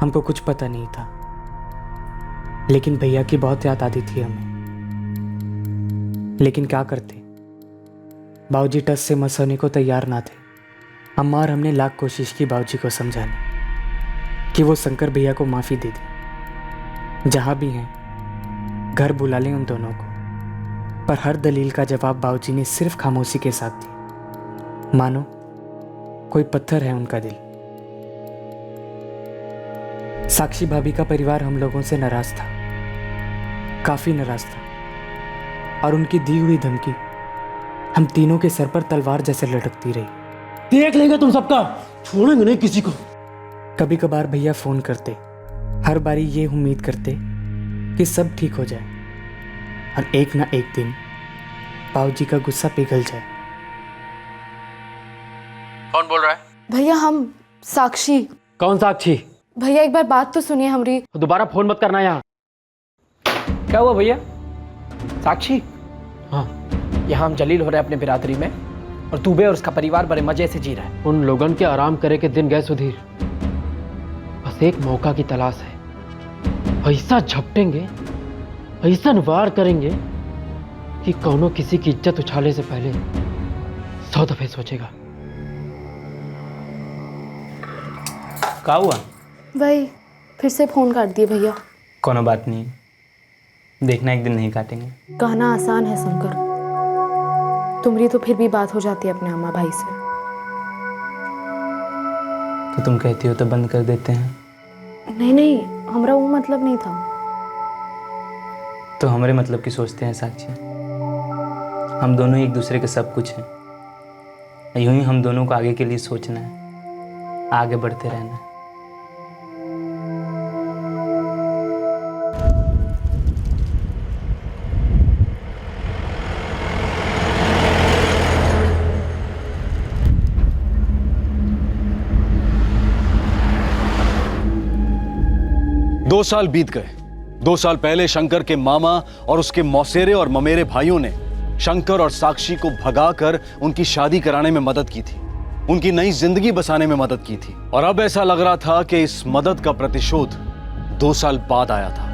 हमको कुछ पता नहीं था, लेकिन भैया की बहुत याद आती थी हमें। लेकिन क्या करते, बाबूजी टस से मसोने को तैयार ना थे। अम्मा और हमने लाख कोशिश की बाबूजी को समझाने कि वो शंकर भैया को माफ़ी दे दें, जहाँ भी हैं घर बुला लें उन दोनों को। पर हर दलील का जवाब बाबूजी ने सिर्फ खामोशी के साथ दिया, मानो कोई पत्थर है उनका दिल। साक्षी भाभी का परिवार हम लोगों से नाराज था, काफ़ी नाराज था, और उनकी दी हुई धमकी हम तीनों के सर पर तलवार जैसे लटकती रही। देख लेंगे तुम सबका, छोड़ेंगे नहीं किसी को। कभी कभार भैया फ़ोन करते, हर बारी ये उम्मीद करते कि सब ठीक हो जाए और एक ना एक दिन बाबूजी का गुस्सा पिघल जाए। कौन बोल रहा है? भैया हम साक्षी। कौन साक्षी? भैया एक बार बात तो सुनिए हमारी। दोबारा फोन मत करना यहाँ। क्या हुआ भैया? साक्षी, हाँ यहाँ हम जलील हो रहे हैं अपने बिरादरी में, और दूबे और उसका परिवार बड़े मजे से जी रहा है। उन लोगन के आराम करे के दिन गए सुधीर, बस एक मौका की तलाश है। ऐसा झपटेंगे, ऐसा वार करेंगे कि कौनो किसी की इज्जत उछाले से पहले 100 दफे सोचेगा। क्या हुआ? वही फिर से फोन काट दिए भैया। कोनो बात नहीं, देखना एक दिन नहीं काटेंगे। कहना आसान है शंकर, तुम्हारी तो फिर भी बात हो जाती है अपने अम्मा भाई से। तो तुम कहती हो तो बंद कर देते हैं? नहीं नहीं, हमारा वो मतलब नहीं था। तो हमारे मतलब की सोचते हैं साक्षी। हम दोनों एक दूसरे के सब कुछ हैं, यूं ही हम दोनों को आगे के लिए सोचना है, आगे बढ़ते रहना है। दो साल बीत गए। 2 साल पहले शंकर के मामा और उसके मौसेरे और ममेरे भाइयों ने शंकर और साक्षी को भगाकर उनकी शादी कराने में मदद की थी, उनकी नई जिंदगी बसाने में मदद की थी। और अब ऐसा लग रहा था कि इस मदद का प्रतिशोध 2 साल बाद आया था।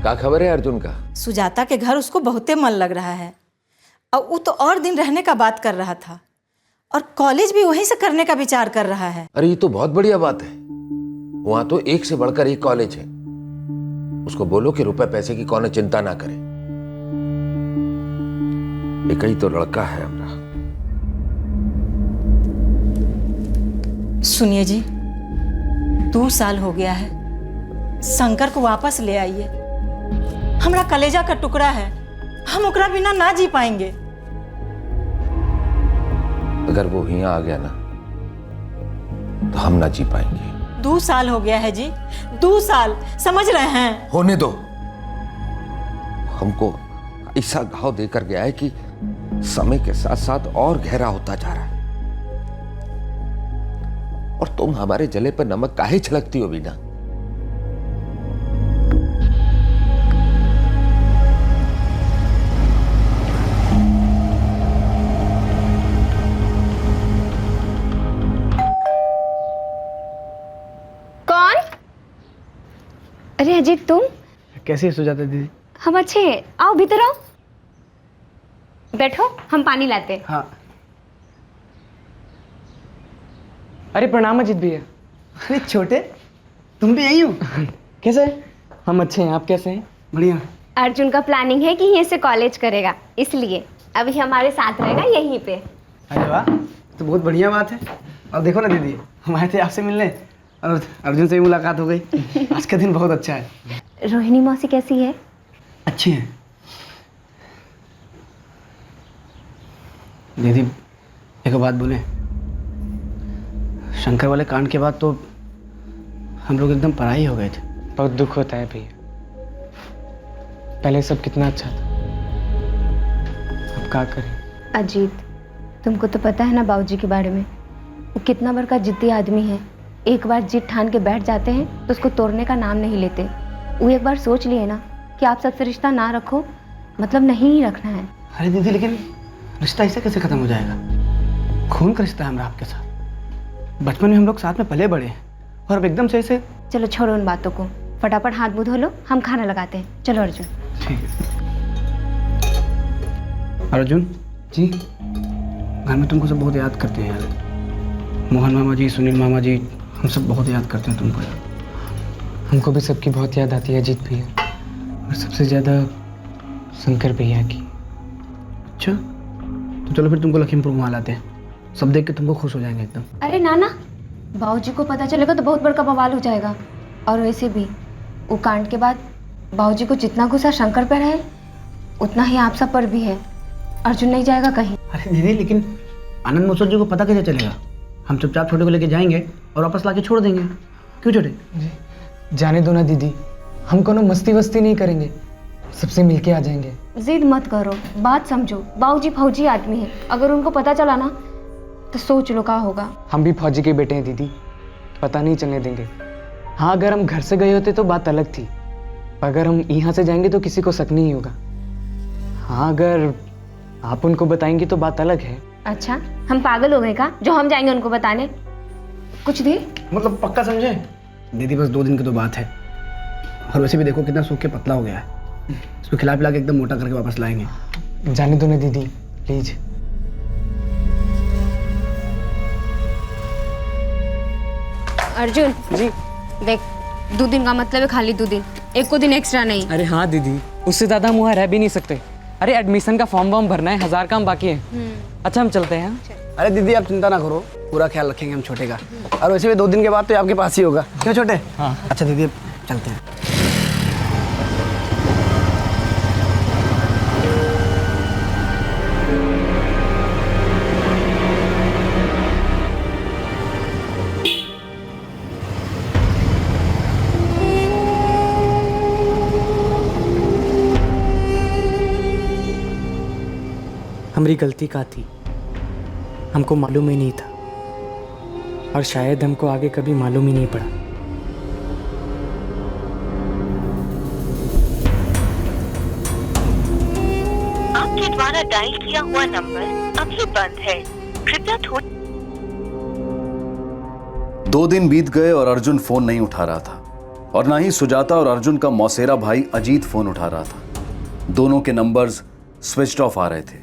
क्या खबर है अर्जुन का? सुजाता के घर उसको बहुते मन लग रहा है और वो तो और दिन रहने का बात कर रहा था और कॉलेज भी वहीं से करने का विचार कर रहा है। अरे ये तो बहुत बढ़िया बात है। वहां तो एक से बढ़कर एक कॉलेज है। उसको बोलो कि रुपए पैसे की कौन चिंता ना करे। एक ही तो लड़का है हमारा। सुनिए जी, 2 साल हो गया है, शंकर को वापस ले आइए। हमारा कलेजा का टुकड़ा है, हम ओकरा बिना ना जी पाएंगे। अगर वो यहाँ आ गया ना तो हम ना जी पाएंगे। 2 साल हो गया है जी, 2 साल, समझ रहे हैं? होने दो। हमको ऐसा घाव देकर गया है कि समय के साथ साथ और गहरा होता जा रहा है। और तुम हमारे जले पर नमक काहे छिड़कती हो बीना? कौन? अरे अजीत, तुम कैसी है सुजाता दीदी? हम अच्छे हैं, आओ भीतर आओ, बैठो, हम पानी लाते हैं। हाँ। अरे प्रणाम अजीत भैया। अरे छोटे, तुम भी यही हो? कैसे? हम अच्छे हैं, आप कैसे हैं? बढ़िया। अर्जुन का प्लानिंग है कि यहीं से कॉलेज करेगा, इसलिए अभी हमारे साथ रहेगा यहीं पे। अरे वाह, तो बहुत बढ़िया बात है। और देखो ना दीदी, हम आए थे आपसे मिलने और अर्जुन से भी मुलाकात हो गई। आज का दिन बहुत अच्छा है। रोहिणी मौसी कैसी है? अच्छी है दीदी। एक बात बोले, शंकर वाले कांड के बाद तो हम लोग एकदम पराई हो गए थे। बहुत दुख होता है भैया, पहले सब कितना अच्छा था, अब क्या करें। अजीत, तुमको तो पता है ना बाबूजी के बारे में, वो कितना बड़का जिद्दी आदमी है। एक बार जिद ठान के बैठ जाते हैं तो उसको तोड़ने का नाम नहीं लेते। वो एक बार सोच लिए ना कि आप सबसे रिश्ता ना रखो, मतलब नहीं ही रखना है। अरे दीदी, लेकिन रिश्ता ऐसे कैसे खत्म हो जाएगा? खून का रिश्ता है हमारा आपके साथ। बचपन में हम लोग साथ में पले बड़े हैं और अब एकदम से ऐसे। चलो छोड़ो उन बातों को, फटाफट हाथ मुंह धो लो, हम खाना लगाते हैं। चलो अर्जुन। ठीक है। अर्जुन जी, घर में तुमको सब बहुत याद करते हैं यार। मोहन मामा जी, सुनील मामा जी, हम सब बहुत याद करते हैं तुमको यार। हमको भी सबकी बहुत याद आती है अजीत भैया, और सबसे ज़्यादा शंकर भैया की। अच्छा, तो चलो फिर तुमको लखीमपुर घुमा लाते हैं, सब देख के तुमको खुश हो जाएंगे एकदम। अरे नाना, बाबूजी को पता चलेगा तो बहुत बड़का बवाल हो जाएगा। और वैसे भी वो कांड के बाद बाबूजी को जितना गुस्सा शंकर पर है उतना ही आप सब पर भी है। अर्जुन नहीं जाएगा कहीं। अरे दीदी, लेकिन आनंद महोत्सव जी को पता कैसे चलेगा? हम चुपचाप छोटे को लेके जाएंगे और वापस लाके छोड़ देंगे। क्यों छोटे? जाने दो ना दीदी, हम कोनो मस्ती वस्ती नहीं करेंगे, सबसे मिलके आ जाएंगे। जिद मत करो, बात समझो। बाबूजी फौजी आदमी है, अगर उनको पता चला ना तो सोच लो क्या होगा। हम भी फौजी के बेटे हैं दीदी, पता नहीं चलने देंगे। हाँ, अगर हम घर से गए होते तो बात अलग थी, अगर हम यहाँ से जाएंगे तो किसी को शक नहीं होगा। हाँ, अगर आप उनको बताएंगी तो बात अलग है। अच्छा, हम पागल हो गए का जो हम जाएंगे उनको बताने? कुछ भी मतलब पक्का समझे? दीदी बस 2 दिन की तो बात है, और वैसे भी देखो कितना सूख के पतला हो गया है। इसको खिला पिला के एकदम मोटा करके वापस लाएंगे। जाने दो ना दीदी प्लीज। अर्जुन जी, देख 2 दिन का मतलब है खाली 2 दिन, एक को दिन एक्स्ट्रा नहीं। अरे हाँ दीदी, उससे ज़्यादा हम वहाँ रह भी नहीं सकते। अरे एडमिशन का फॉर्म वॉर्म भरना है, 1000 काम बाकी है। अच्छा, हम चलते हैं। अरे दीदी, आप चिंता ना करो, पूरा ख्याल रखेंगे हम छोटे का। और वैसे भी 2 दिन के बाद तो आपके पास ही होगा। क्यों छोटे? हाँ। अच्छा दीदी, अब चलते हैं। हमारी गलती का थी, हमको मालूम ही नहीं था और शायद हमको आगे कभी मालूम ही नहीं पड़ा। आपके द्वारा डायल किया हुआ नंबर अभी बंद है, कृपया थोड़ी। 2 दिन बीत गए और अर्जुन फोन नहीं उठा रहा था और ना ही सुजाता और अर्जुन का मौसेरा भाई अजीत फोन उठा रहा था। दोनों के नंबर्स स्विच्ड ऑफ आ रहे थे।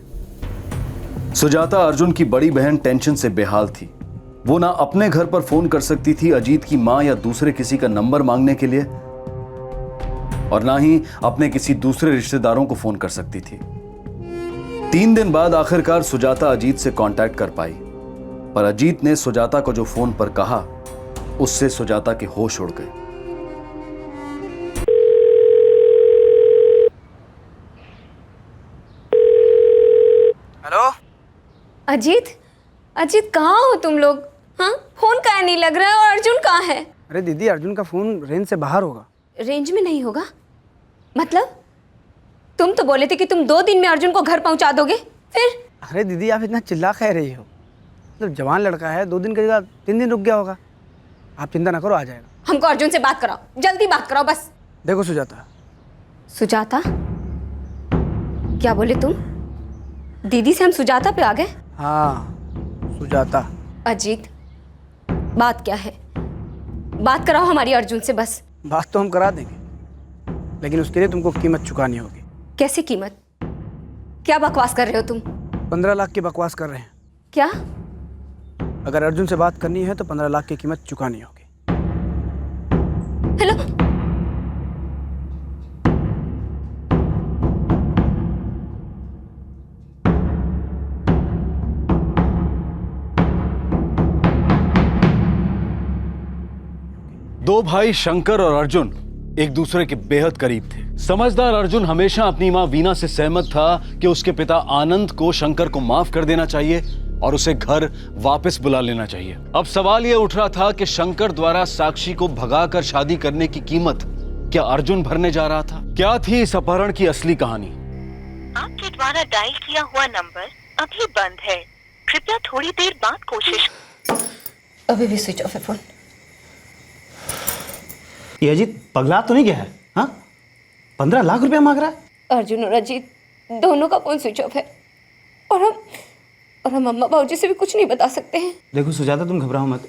सुजाता अर्जुन की बड़ी बहन टेंशन से बेहाल थी। वो ना अपने घर पर फोन कर सकती थी अजीत की मां या दूसरे किसी का नंबर मांगने के लिए और ना ही अपने किसी दूसरे रिश्तेदारों को फोन कर सकती थी। 3 दिन बाद आखिरकार सुजाता अजीत से कांटेक्ट कर पाई, पर अजीत ने सुजाता को जो फोन पर कहा उससे सुजाता के होश उड़ गए। हेलो अजीत, अजीत कहाँ हो तुम लोग? हाँ, फोन काहे नहीं लग रहा है और अर्जुन कहाँ है? अरे दीदी, अर्जुन का फोन रेंज से बाहर होगा। रेंज में नहीं होगा मतलब? तुम तो बोले थे कि तुम 2 दिन में अर्जुन को घर पहुंचा दोगे, फिर? अरे दीदी, आप इतना चिल्ला कह रही हो। मतलब जवान लड़का है, 2 दिन की जगह 3 दिन रुक गया होगा। आप चिंता ना करो, आ जाएगा। हमको अर्जुन से बात कराओ, जल्दी बात कराओ बस। देखो सुजाता। सुजाता? क्या बोले तुम? दीदी से हम सुजाता पे आ गए? हाँ, सुजाता। अजीत, बात क्या है? बात कराओ हमारी अर्जुन से बस। बात तो हम करा देंगे, लेकिन उसके लिए तुमको कीमत चुकानी होगी। कैसे कीमत? क्या बकवास कर रहे हो तुम? 15 लाख की बकवास कर रहे हैं। क्या? अगर अर्जुन से बात करनी है तो 15 लाख की कीमत चुकानी होगी। हेलो, 2 भाई शंकर और अर्जुन एक दूसरे के बेहद करीब थे। समझदार अर्जुन हमेशा अपनी मां वीना से सहमत था कि उसके पिता आनंद को शंकर को माफ कर देना चाहिए और उसे घर वापस बुला लेना चाहिए। अब सवाल यह उठ रहा था कि शंकर द्वारा साक्षी को भगाकर शादी करने की कीमत क्या अर्जुन भरने जा रहा था? क्या थी इस अपहरण की असली कहानी? आपके द्वारा डायल किया हुआ नंबर अभी बंद है, कृपया थोड़ी देर बाद कोशिश। अभी भी स्विच ऑफ है फोन। ये अजीत पगला तो नहीं गया है? हाँ, 15 लाख रुपया मांग रहा है। अर्जुन और अजीत दोनों का फोन स्विच ऑफ है और हम अम्मा बाबूजी से भी कुछ नहीं बता सकते हैं। देखो सुजाता, तुम घबराओ मत।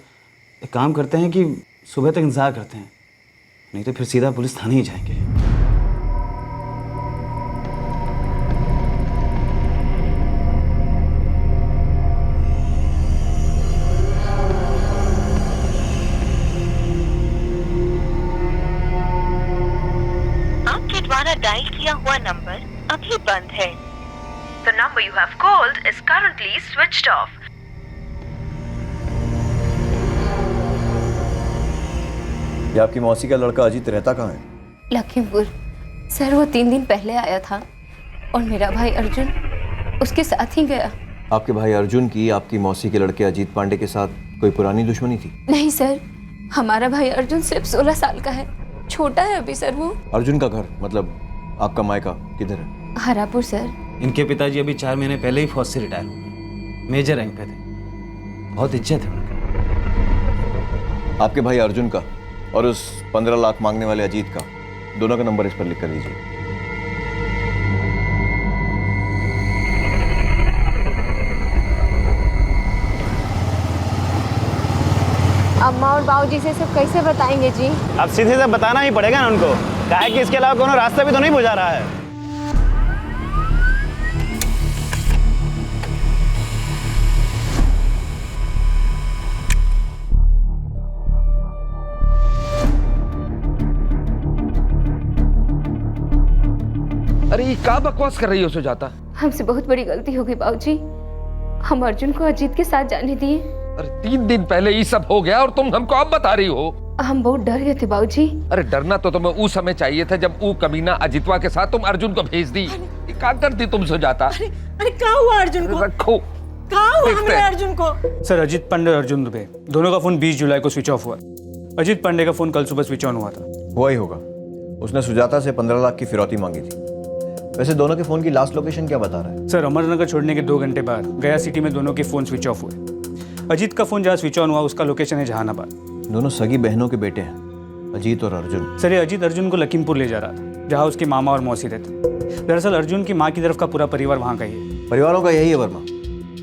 एक काम करते हैं कि सुबह तक इंतजार करते हैं, नहीं तो फिर सीधा पुलिस थाने ही जाएंगे। आपके द्वारा डायल किया हुआ नंबर अभी बंद है। The number you have called is currently switched off. ये आपकी मौसी का लड़का अजीत रहता कहाँ है? लखीमपुर। सर, वो 3 दिन पहले आया था और मेरा भाई अर्जुन उसके साथ ही गया। आपके भाई अर्जुन की आपकी मौसी के लड़के अजीत पांडे के साथ कोई पुरानी दुश्मनी थी? नहीं सर, हमारा भाई अर्जुन सिर्फ 16 साल का है, छोटा है अभी सर वो। अर्जुन का घर मतलब आपका मायका किधर है? हरापुर सर। इनके पिताजी अभी 4 महीने पहले ही फौज से रिटायर हुए, मेजर रैंक पे थे, बहुत इज्जत है उनका। आपके भाई अर्जुन का और उस 15 लाख मांगने वाले अजीत का, दोनों का नंबर इस पर लिख कर दीजिए। अम्मा और बाबूजी से सब कैसे बताएंगे जी? अब सीधे से बताना ही पड़ेगा ना उनको, काहे कि इसके अलावा कोनो रास्ता भी तो नहीं बुझा रहा है। अरे ये क्या बकवास कर रही हो सुजाता? हमसे बहुत बड़ी गलती हो गई बाबूजी, हम अर्जुन को अजीत के साथ जाने दिए। अरे 3 दिन पहले ये सब हो गया और तुम हमको अब बता रही हो? हम बहुत डर गए थे बाबूजी। अरे डरना तो तुम्हें उस समय चाहिए था जब वो कमीना अजितवा के साथ तुम अर्जुन को भेज दी। क्या करती तुम सुजाता? अरे क्या हुआ अर्जुन को? रखो। क्या हुआ हमारे अर्जुन को? सर, अजीत पांडे और अर्जुन दुबे दोनों का फोन 20 जुलाई को स्विच ऑफ हुआ। अजीत पांडे का फोन कल सुबह स्विच ऑन हुआ था। हुआ ही होगा, उसने सुजाता से 15 लाख की फिरौती मांगी थी। वैसे दोनों के फोन की लास्ट लोकेशन क्या बता रहा है? सर, अमरनगर छोड़ने के 2 घंटे बाद गया सिटी में दोनों के फ़ोन स्विच ऑफ हुए। अजीत का फ़ोन जहाँ स्विच ऑन हुआ उसका लोकेशन है जहानाबाद। दोनों सगी बहनों के बेटे हैं, अजीत और अर्जुन। सर, ये अजीत अर्जुन को लखीमपुर ले जा रहा था, जहाँ उसके मामा और मौसी रहते। दरअसल अर्जुन की माँ की तरफ का पूरा परिवार वहाँ का ही है। परिवारों का यही है वर्मा,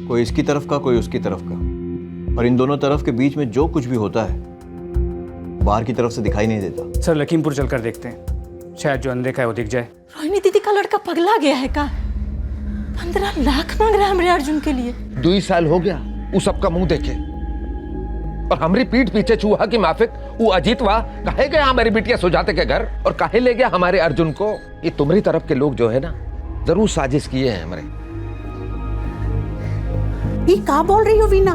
कोई इसकी तरफ का कोई उसकी तरफ का, और इन दोनों तरफ के बीच में जो कुछ भी होता है बाहर की तरफ से दिखाई नहीं देता। सर, लखीमपुर चलकर देखते हैं, शायद जो अनदेखा है वो दिख जाए। रोहिणी दीदी का लड़का पगला गया है का? 15 लाख मांग रहा है हमरे अर्जुन के लिए। 2 साल हो गया वो सबका मुंह देखे, और हमारी पीठ पीछे चूहा की माफिक वो अजीत वाह काहे गया हमारी बिटिया सुजाते के घर, और काहे ले गया हमारे अर्जुन को। ये तुम्हारी तरफ के लोग जो है ना, जरूर साजिश किए हैं हमारे। ये क्या बोल रही हो वीना?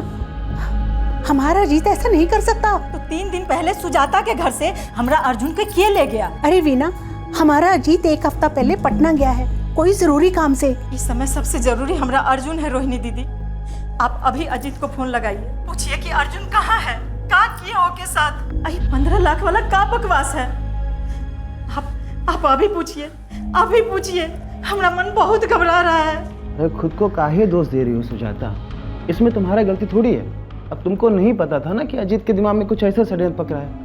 हमारा अजीत ऐसा नहीं कर सकता। तो 3 दिन पहले सुजाता के घर से हमरा अर्जुन के किए ले गया। अरे वीना, हमारा अजीत 1 हफ्ता पहले पटना गया है, कोई जरूरी काम से। इस समय सबसे जरूरी हमरा अर्जुन है। रोहिणी दीदी, आप अभी अजीत को फोन लगाइए, पूछिए कि अर्जुन कहाँ है, क्या किया ओके साथ। अरे 15 लाख वाला क्या बकवास है। आप अभी पूछिए, हमरा मन बहुत घबरा रहा है। अरे खुद को काहे दोष दे रही हो सुजाता? इसमें तुम्हारा गलती थोड़ी है। अब तुमको नहीं पता था ना कि अजीत के दिमाग में कुछ ऐसा षड्यंत्र पकड़ा है।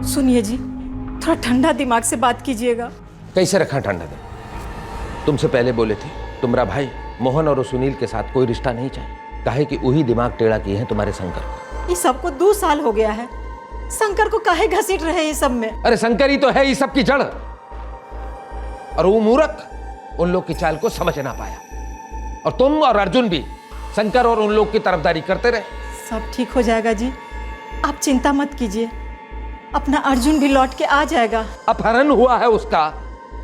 सुनिए जी, थोड़ा ठंडा दिमाग से बात कीजिएगा। कैसे रखा ठंडा दिमाग? तुमसे पहले बोले थे तुम्हारा भाई मोहन और सुनील के साथ कोई रिश्ता नहीं चाहिए, काहे कि वही दिमाग टेढ़ा किए हैं तुम्हारे शंकर। ये सबको 2 साल हो गया है, शंकर को काहे घसीट रहे ये सब में? अरे शंकर ही तो है ये सब की जड़, और वो मूर्ख उन लोग की चाल को समझ ना पाया, और तुम और अर्जुन भी शंकर और उन लोग की तरफदारी करते रहे। सब ठीक हो जाएगा जी, आप चिंता मत कीजिए, अपना अर्जुन भी लौट के आ जाएगा। अपहरण हुआ है उसका,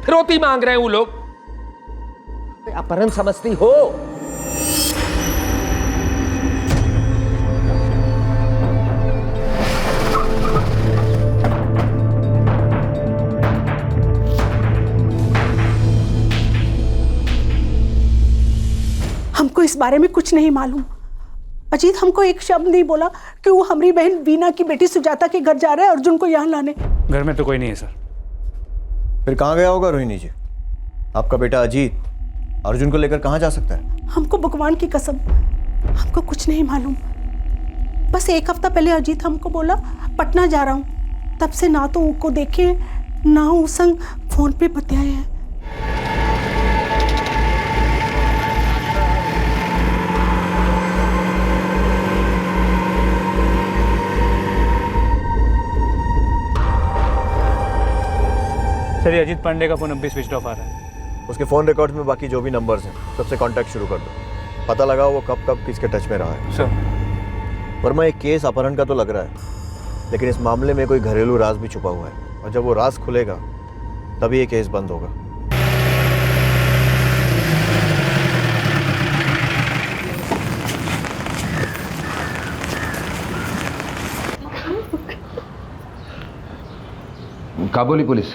फिरौती मांग रहे हैं वो लोग। अपहरण समझती हो? हमको इस बारे में कुछ नहीं मालूम। अजीत हमको एक शब्द नहीं बोला कि वो हमारी बहन वीना की बेटी सुजाता के घर जा रहा है अर्जुन को यहाँ लाने। घर में तो कोई नहीं है सर। फिर कहाँ गया होगा रोहिणी जी? आपका बेटा अजीत अर्जुन को लेकर कहाँ जा सकता है? हमको भगवान की कसम, हमको कुछ नहीं मालूम। बस 1 हफ्ता पहले अजीत हमको बोला पटना जा रहा हूँ, तब से ना तो उनको देखे ना उस संग फोन पे बतियाए हैं। सर, ये अजीत पांडे का फोन अब भी स्विच ऑफ आ रहा है। उसके फोन रिकॉर्ड में बाकी जो भी नंबर्स हैं सबसे कांटेक्ट शुरू कर दो, पता लगाओ वो कब कब किसके टच में रहा है। सर, वर्मा, एक केस अपहरण का तो लग रहा है, लेकिन इस मामले में कोई घरेलू राज भी छुपा हुआ है, और जब वो राज खुलेगा तभी ये केस बंद होगा। का बोली पुलिस?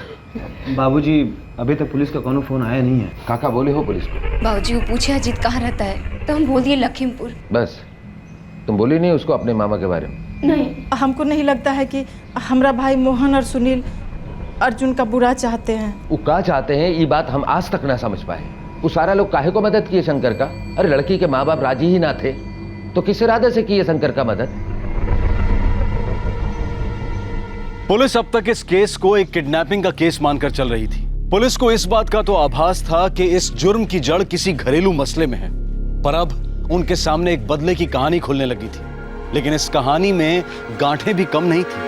बाबूजी, अभी तक पुलिस का कोनो फोन आया नहीं है। काका बोले हो पुलिस को? बाबूजी, वो पूछे अजीत कहाँ रहता है तो हम बोल दिए लखीमपुर। बस, तुम बोली नहीं उसको अपने मामा के बारे में? नहीं, हमको नहीं लगता है कि हमारा भाई मोहन और सुनील अर्जुन का बुरा चाहते हैं। वो क्या चाहते हैं ये बात हम आज तक ना समझ पाए। वो सारा लोग काहे को मदद किए शंकर का? अरे लड़की के माँ बाप राजी ही ना थे तो किस इरादे से किए शंकर का मदद? पुलिस अब तक इस केस को एक किडनैपिंग का केस मानकर चल रही थी। पुलिस को इस बात का तो आभास था कि इस जुर्म की जड़ किसी घरेलू मसले में है, पर अब उनके सामने एक बदले की कहानी खुलने लगी थी। लेकिन इस कहानी में गांठें भी कम नहीं थी।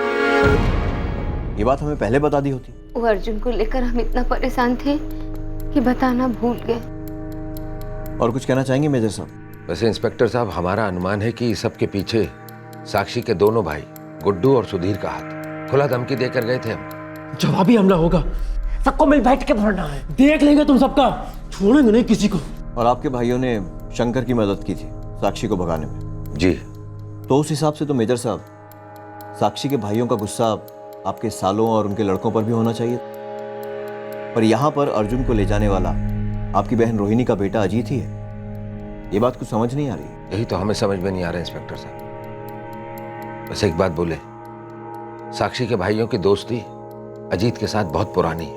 ये बात हमें पहले बता दी होती। वो अर्जुन को लेकर हम इतना परेशान थे कि बताना भूल गए। और कुछ कहना चाहेंगे मेजर साहब? वैसे इंस्पेक्टर साहब, हमारा अनुमान है कि सबके पीछे साक्षी के दोनों भाई गुड्डू और सुधीर का हाथ। खुला धमकी देकर गए थे हम। जवाबी हमला होगा, सबको मिल बैठ के भरना है, देख लेंगे तुम सबका, छोड़ेंगे नहीं किसी को। और आपके भाइयों ने शंकर की मदद की थी साक्षी को भगाने में? जी। तो उस हिसाब से तो मेजर साहब, साक्षी के भाइयों का गुस्सा आपके सालों और उनके लड़कों पर भी होना चाहिए। पर यहाँ पर अर्जुन को ले जाने वाला आपकी बहन रोहिणी का बेटा अजीत ही है। ये बात कुछ समझ नहीं आ रही। यही तो हमें समझ में नहीं आ रहा इंस्पेक्टर साहब। बस एक बात बोले, साक्षी के भाइयों की दोस्ती अजीत के साथ बहुत पुरानी है।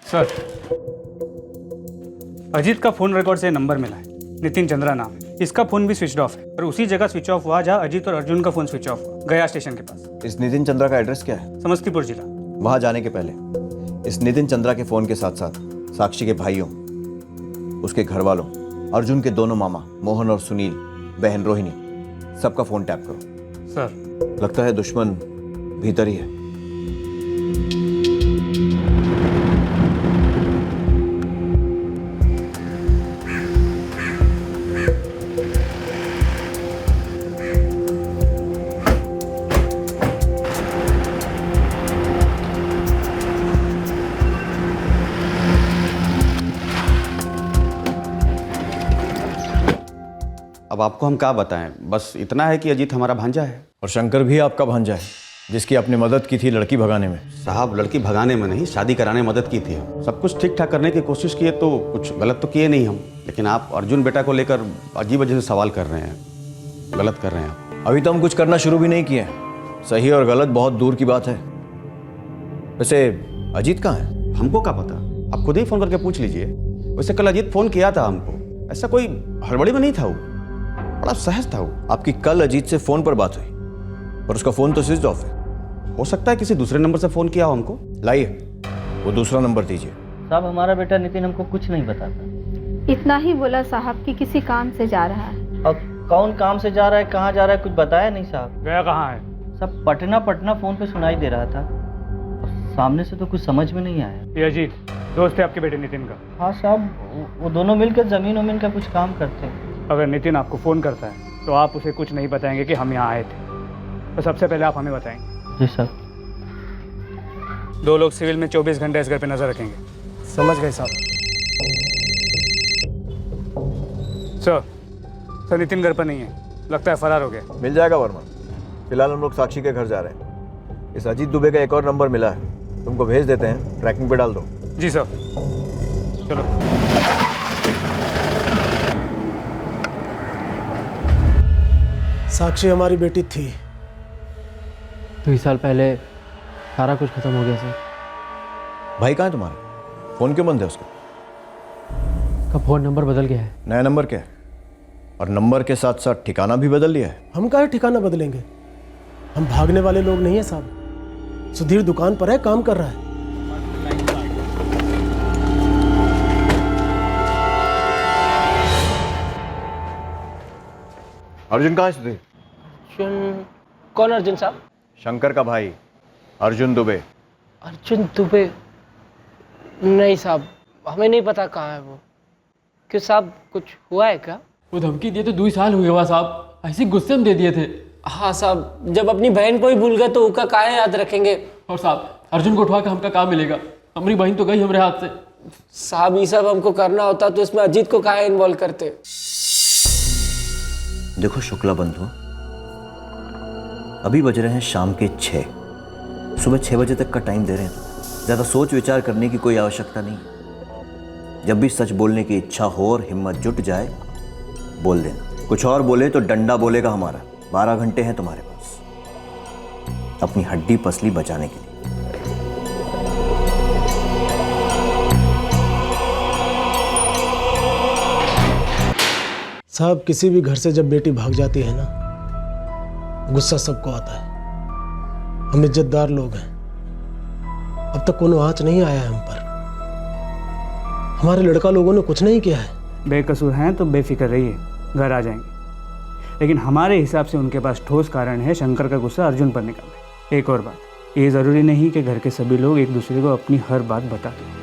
सर, अजीत का फोन रिकॉर्ड से नंबर मिला है, नितिन चंद्रा नाम है। इसका फोन भी स्विच ऑफ है और उसी जगह स्विच ऑफ हुआ जहाँ अजीत और अर्जुन का फोन स्विच ऑफ हुआ, गया स्टेशन के पास। इस नितिन चंद्रा का एड्रेस क्या है? समस्तीपुर जिला। वहां जाने के पहले इस नितिन चंद्रा के फोन के साथ साथ साक्षी के भाइयों, उसके घर वालों, अर्जुन के दोनों मामा मोहन और सुनील, बहन रोहिणी, सबका फोन टैप करो। सर, लगता है दुश्मन भीतर ही है। अब आपको हम क्या बताएं, बस इतना है कि अजीत हमारा भांजा है। और शंकर भी आपका भांजा है, जिसकी आपने मदद की थी लड़की भगाने में। साहब, लड़की भगाने में नहीं, शादी कराने में मदद की थी। सब कुछ ठीक ठाक करने की कोशिश किए तो कुछ गलत तो किए नहीं हम, लेकिन आप अर्जुन बेटा को लेकर अजीब अजीब से सवाल कर रहे हैं, गलत कर रहे हैं आप। अभी तो हम कुछ करना शुरू भी नहीं किए हैं। सही और गलत बहुत दूर की बात है। वैसे अजीत कहाँ है? हमको क्या पता, आप खुद ही फोन करके पूछ लीजिए। वैसे कल अजीत फोन किया था हमको, ऐसा कोई हड़बड़ी में नहीं था, वो बड़ा सहज था। वो आपकी कल अजीत से फोन पर बात हुई, पर उसका फोन तो स्विच ऑफ है। हो सकता है किसी दूसरे नंबर से फोन किया हो हमको। लाइए वो दूसरा नंबर दीजिए। साहब, हमारा बेटा नितिन हमको कुछ नहीं बताता। इतना ही बोला साहब कि किसी काम से जा रहा है। अब कौन काम से जा रहा है, कहाँ जा रहा है, कुछ बताया नहीं साहब। गया कहाँ है? सब पटना फोन पे सुनाई दे रहा था, सामने से तो कुछ समझ में नहीं आया। ये अजीत दोस्त है आपके बेटे नितिन का? हाँ साहब, वो दोनों मिलकर जमीन वमीन का कुछ काम करते हैं। अगर नितिन आपको फ़ोन करता है तो आप उसे कुछ नहीं बताएंगे कि हम यहाँ आए थे, तो सबसे पहले आप हमें बताएंगे। जी सर। 2 लोग सिविल में 24 घंटे इस घर पे नजर रखेंगे। समझ गए साहब। सर, नितिन घर पर नहीं है, लगता है फरार हो गया। मिल जाएगा वर्मा। फिलहाल हम लोग साक्षी के घर जा रहे हैं। इस अजीत दुबे का एक और नंबर मिला है, तुमको भेज देते हैं, ट्रैकिंग पे डाल दो। जी सर। चलो। साक्षी हमारी बेटी थी। 2 साल पहले सारा कुछ खत्म हो गया सर। भाई कहाँ है तुम्हारा? फोन क्यों बंद है उसका? का फोन नंबर बदल गया है। नया नंबर क्या है? और नंबर के साथ साथ ठिकाना भी बदल लिया है। हम काहे ठिकाना बदलेंगे? हम भागने वाले लोग नहीं है साहब। सुधीर दुकान पर है, काम कर रहा है। अर्जुन कहाँ है सुधीर? अर्जुन? कौन अर्जुन साहब? शंकर का भाई अर्जुन दुबे। अर्जुन दुबे? नहीं साहब, हमें नहीं पता कहाँ है वो। क्यों साहब, कुछ हुआ है क्या? वो धमकी दिए तो 2 साल हुए हुआ साहब, ऐसे गुस्से में दे दिए थे। हाँ साहब, जब अपनी बहन को ही भूल गए तो उसका काहे याद रखेंगे। और साहब, अर्जुन को उठवा के हमका काम मिलेगा? हमारी बहन तो गई हमारे हाथ से। साहब, ये सब हमको करना होता तो इसमें अजीत को काहे इन्वॉल्व करते। देखो शुक्ला बंधु, अभी बज रहे हैं शाम के 6। सुबह 6 बजे तक का टाइम दे रहे हैं। ज़्यादा सोच विचार करने की कोई आवश्यकता नहीं। जब भी सच बोलने की इच्छा हो और हिम्मत जुट जाए, बोल देना। कुछ और बोले तो डंडा बोलेगा हमारा। 12 घंटे हैं तुम्हारे पास अपनी हड्डी पसली बचाने के लिए। साहब, किसी भी घर से जब बेटी भाग जाती है ना, गुस्सा सबको आता है। हम इज्जतदार लोग हैं, अब तक कोनो आँच नहीं आया है हम पर। हमारे लड़का लोगों ने कुछ नहीं किया है। बेकसूर हैं तो बेफिक्र रहिए, घर आ जाएंगे। लेकिन हमारे हिसाब से उनके पास ठोस कारण है शंकर का गुस्सा अर्जुन पर निकालने। एक और बात, ये ज़रूरी नहीं कि घर के सभी लोग एक दूसरे को अपनी हर बात बता दें।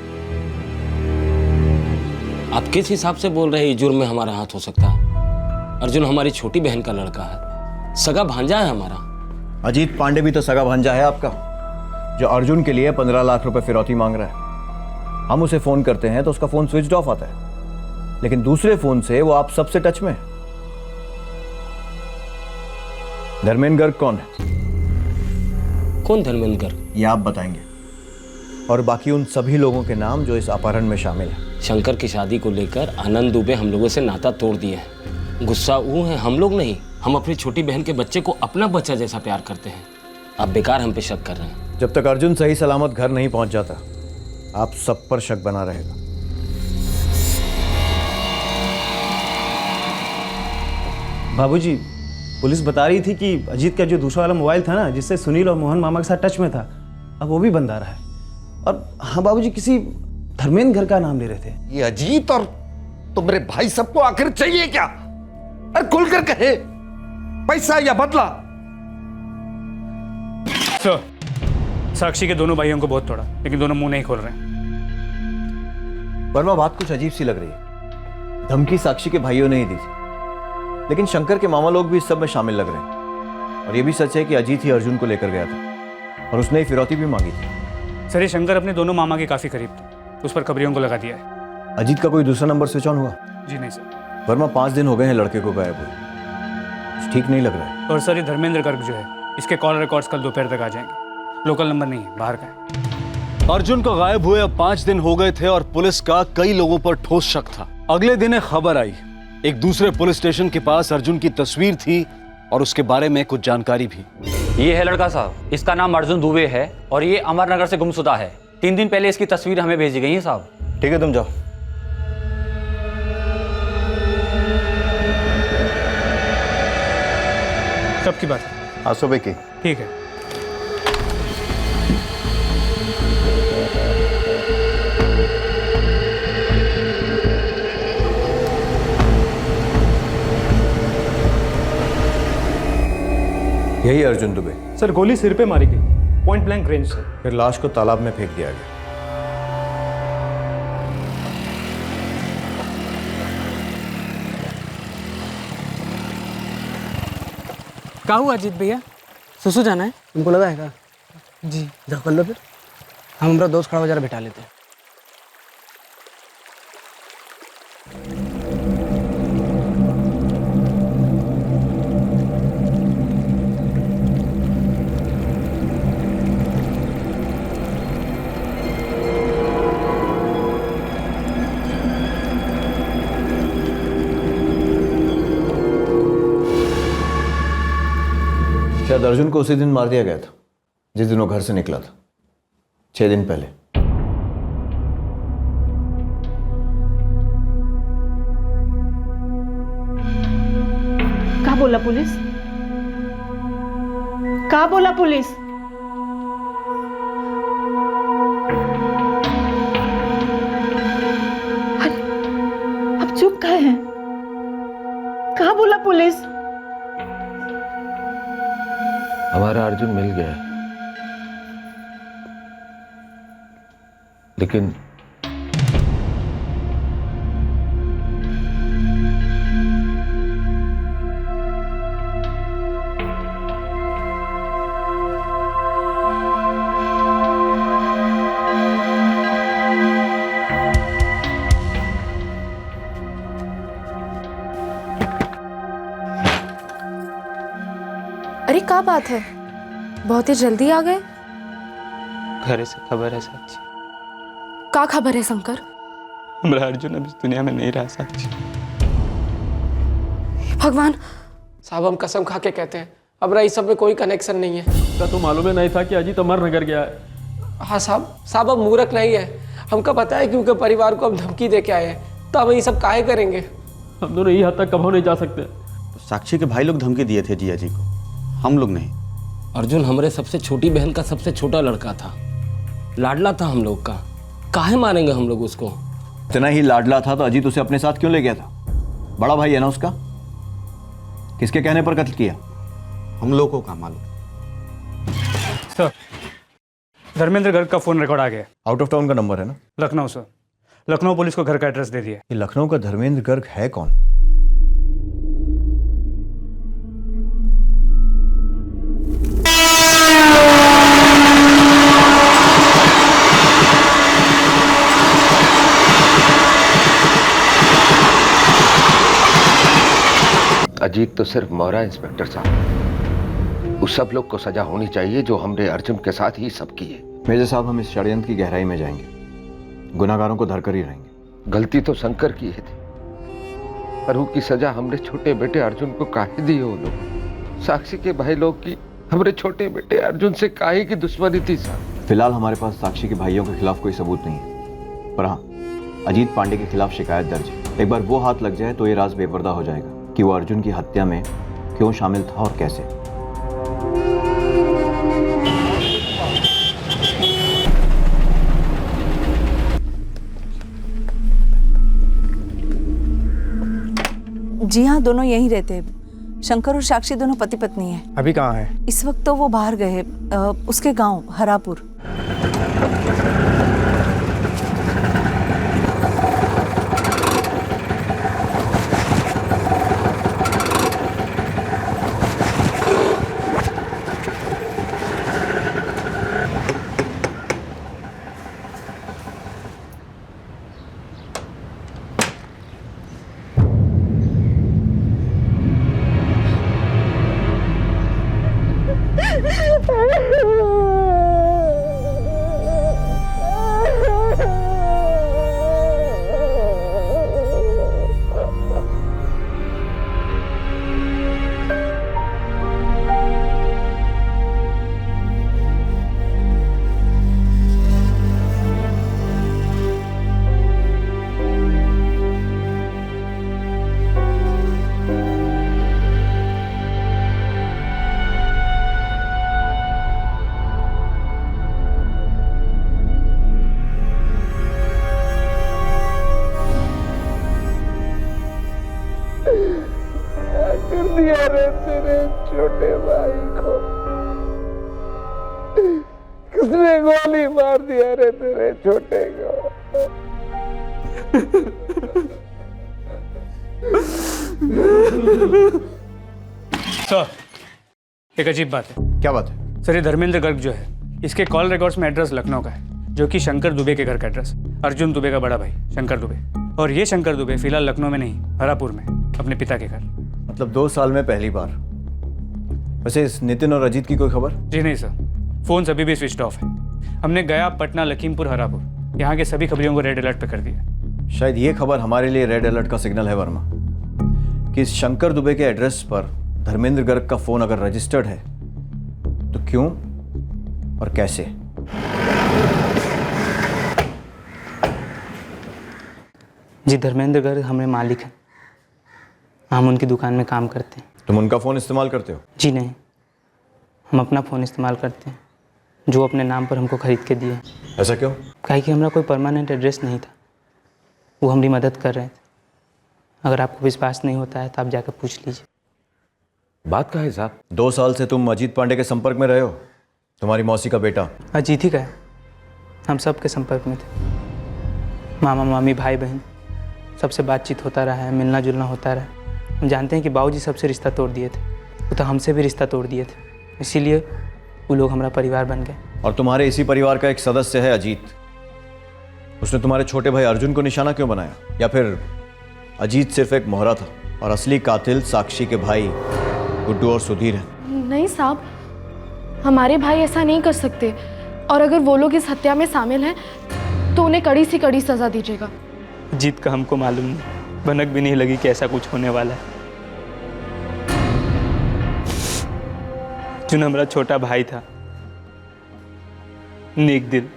आप किस हिसाब से बोल रहे हैं जुर्म में हमारा हाथ हो सकता है? अर्जुन हमारी छोटी बहन का लड़का है, सगा भांजा है हमारा। अजीत पांडे भी तो सगा भांजा है आपका, जो अर्जुन के लिए 15 लाख रुपए फिरौती मांग रहा है। हम उसे फोन करते हैं तो उसका फोन स्विच ऑफ आता है, लेकिन दूसरे फोन से वो आप सबसे टच में है। धर्मेंद्र गर्ग कौन है? कौन धर्मेंद्र गर्ग? ये आप बताएंगे, और बाकी उन सभी लोगों के नाम जो इस अपहरण में शामिल है। शंकर की शादी को लेकर आनंद दुबे हम लोगों से नाता तोड़ दिए हैं। गुस्सा वो है, हम लोग नहीं। हम अपनी छोटी बहन के बच्चे को अपना बच्चा जैसा प्यार करते हैं। आप बेकार हम पे शक कर रहे हैं। जब तक अर्जुन सही सलामत घर नहीं पहुंच जाता आप सब पर शक बना रहेगा। बाबूजी, पुलिस बता रही थी कि अजीत का जो दूसरा वाला मोबाइल था ना, जिससे सुनील और मोहन मामा के साथ टच में था, अब वो भी बंद आ रहा है। और हाँ बाबूजी, किसी धर्मेंद्र घर का नाम ले रहे थे। ये अजीत और तुम्हारे भाई सबको आखिर चाहिए क्या? अरे खुलकर कहे, पैसा या बदला? सर, साक्षी के दोनों भाइयों को बहुत तोड़ा, लेकिन दोनों मुंह नहीं खोल रहे हैं। वर्मा, बात कुछ अजीब सी लग रही है। धमकी साक्षी के भाइयों ने ही दी थी, लेकिन शंकर के मामा लोग भी इस सब में शामिल लग रहे हैं। और ये भी सच है कि अजीत ही अर्जुन को लेकर गया था और उसने ही फिरौती भी मांगी थी। सर, ये शंकर अपने दोनों मामा के काफी करीब थे, उस पर खबरियों को लगा दिया है। अजीत का कोई दूसरा नंबर स्विच ऑन हुआ? जी नहीं सर। वर्मा, 5 दिन हो गए हैं लड़के को गायब हुए, कुछ ठीक नहीं लग रहा है। और सर, ये धर्मेंद्र गर्ग जो है, इसके कॉल रिकॉर्ड्स कल दोपहर तक आ जाएंगे। लोकल नंबर नहीं है, बाहर का है। अर्जुन का गायब हुए अब 5 दिन हो गए थे और पुलिस का कई लोगों पर ठोस शक था। अगले दिन एक खबर आई, एक दूसरे पुलिस स्टेशन के पास अर्जुन की तस्वीर थी और उसके बारे में कुछ जानकारी भी। ये है लड़का साहब, इसका नाम अर्जुन दुबे है और ये अमरनगर से गुमशुदा है। 3 दिन पहले इसकी तस्वीर हमें भेजी गई है साहब। ठीक है, तुम जाओ। कब की बात है? आज सुबह की। ठीक है। यही अर्जुन दुबे? सर, गोली सिर पे मारी गई, पॉइंट ब्लैंक रेंज से। फिर लाश को तालाब में फेंक दिया गया। क्या हुआ अजीत भैया? सुसु जाना है? तुमको लगा है क्या? जी। जाओ कर लो फिर। हम हमारा दोस्त खड़ा हो जरा बैठा लेते हैं। शायद अर्जुन को उसी दिन मार दिया गया था जिस दिन वो घर से निकला था, 6 दिन पहले। क्या बोला पुलिस? क्या बोला पुलिस? अरे, अब चुप काहे हैं? क्या बोला पुलिस? हमारा अर्जुन मिल गया है, लेकिन अरे क्या बात है, बहुत ही जल्दी आ गए। घर से खबर है साक्षी। क्या खबर है शंकर? हमारा अर्जुन अब इस दुनिया में नहीं रहा साक्षी। भगवान! साहब, हम कसम खा के कहते हैं हमारा इस सब में कोई कनेक्शन नहीं है। क्या तो मालूम ही नहीं था कि अजीत अमरनगर गया है? हाँ साहब, अब मूर्ख नहीं है। हमको पता है कि उनके परिवार को हम धमकी दे के आए हैं, तो हम ये सब काहे करेंगे? हम दोनों यही हद तक कभी नहीं जा सकते। साक्षी के भाई लोग धमकी दिए थे जिया जी को, हम लोग नहीं। अर्जुन हमारे सबसे छोटी बहन का सबसे छोटा लड़का था, लाडला था हम लोग का। काहे मारेंगे हम लोग उसको? इतना ही लाडला था तो अजीत उसे अपने साथ क्यों ले गया था? बड़ा भाई है ना उसका। किसके कहने पर कत्ल किया? हम लोगों को मालूम। सर, धर्मेंद्र गर्ग का फोन रिकॉर्ड आ गया। आउट ऑफ टाउन का नंबर है ना? लखनऊ सर। लखनऊ पुलिस को घर का एड्रेस दे दिया। ये लखनऊ का धर्मेंद्र गर्ग है कौन? अजीत तो सिर्फ मोहरा इंस्पेक्टर साहब। उस सब लोग को सजा होनी चाहिए जो हमने अर्जुन के साथ ही सब किए। मेजर साहब, हम इस षड्यंत्र की गहराई में जाएंगे, गुनाहगारों को धरकर ही रहेंगे। गलती तो शंकर की है थी, पर उसकी सजा हमने छोटे बेटे अर्जुन को काहे दी? वो लोग साक्षी के भाई लोग की हमारे छोटे बेटे अर्जुन से काहे की दुश्मनी थी साहब? फिलहाल हमारे पास साक्षी के भाइयों के खिलाफ कोई सबूत नहीं है, पर हाँ अजीत पांडे के खिलाफ शिकायत दर्ज है। एक बार वो हाथ लग जाए तो ये राज बेपर्दा हो जाएगा कि वो अर्जुन की हत्या में क्यों शामिल था और कैसे। जी हाँ, दोनों यहीं रहते हैं। शंकर और साक्षी दोनों पति पत्नी हैं। अभी कहाँ है? इस वक्त तो वो बाहर गए हैं, उसके गांव हरापुर। छोटे भाई को किसने गोली मार दिया रे तेरे छोटे को? सर, एक अजीब बात है। क्या बात है? सर, ये धर्मेंद्र गर्ग जो है, इसके कॉल रिकॉर्ड्स में एड्रेस लखनऊ का है, जो कि शंकर दुबे के घर का एड्रेस। अर्जुन दुबे का बड़ा भाई शंकर दुबे, और ये शंकर दुबे फिलहाल लखनऊ में नहीं, हरापुर में, अपने पिता के घर। मतलब 2 साल में पहली बार। वैसे इस नितिन और अजीत की कोई खबर? जी नहीं सर, फोन अभी भी स्विच ऑफ है। हमने गया, पटना, लखीमपुर, हरापुर, यहाँ के सभी खबरियों को रेड अलर्ट पे कर दिया। शायद ये खबर हमारे लिए रेड अलर्ट का सिग्नल है वर्मा, कि इस शंकर दुबे के एड्रेस पर धर्मेंद्र गर्ग का फोन अगर रजिस्टर्ड है तो क्यों और कैसे? जी, धर्मेंद्र गर्ग हमारे मालिक हैं, हम उनकी दुकान में काम करते हैं। तुम उनका फ़ोन इस्तेमाल करते हो? जी नहीं, हम अपना फ़ोन इस्तेमाल करते हैं, जो अपने नाम पर हमको खरीद के दिए। ऐसा क्यों? काहे कि हमारा कोई परमानेंट एड्रेस नहीं था, वो हमारी मदद कर रहे थे। अगर आपको विश्वास नहीं होता है तो आप जाकर पूछ लीजिए। बात कहाँ है साहब? 2 साल से तुम अजीत पांडे के संपर्क में रहे हो? तुम्हारी मौसी का बेटा अजीत ही का है, हम सब के संपर्क में थे। मामा मामी भाई बहन सबसे बातचीत होता रहा है, मिलना जुलना होता रहा। हम जानते हैं कि बाबूजी सबसे रिश्ता तोड़ दिए थे, वो तो हमसे भी रिश्ता तोड़ दिए थे, इसीलिए वो लोग हमारा परिवार बन गए। और तुम्हारे इसी परिवार का एक सदस्य है अजीत, उसने तुम्हारे छोटे भाई अर्जुन को निशाना क्यों बनाया? या फिर अजीत सिर्फ एक मोहरा था और असली कातिल साक्षी के भाई गुड्डू और सुधीर हैं? नहीं साहब, हमारे भाई ऐसा नहीं कर सकते, और अगर वो लोग इस हत्या में शामिल हैं तो उन्हें कड़ी से कड़ी सजा दीजिएगा। जीत का हमको मालूम नहीं, भनक भी नहीं लगी कि ऐसा कुछ होने वाला है। जो हमारा छोटा भाई था, नेक दिल,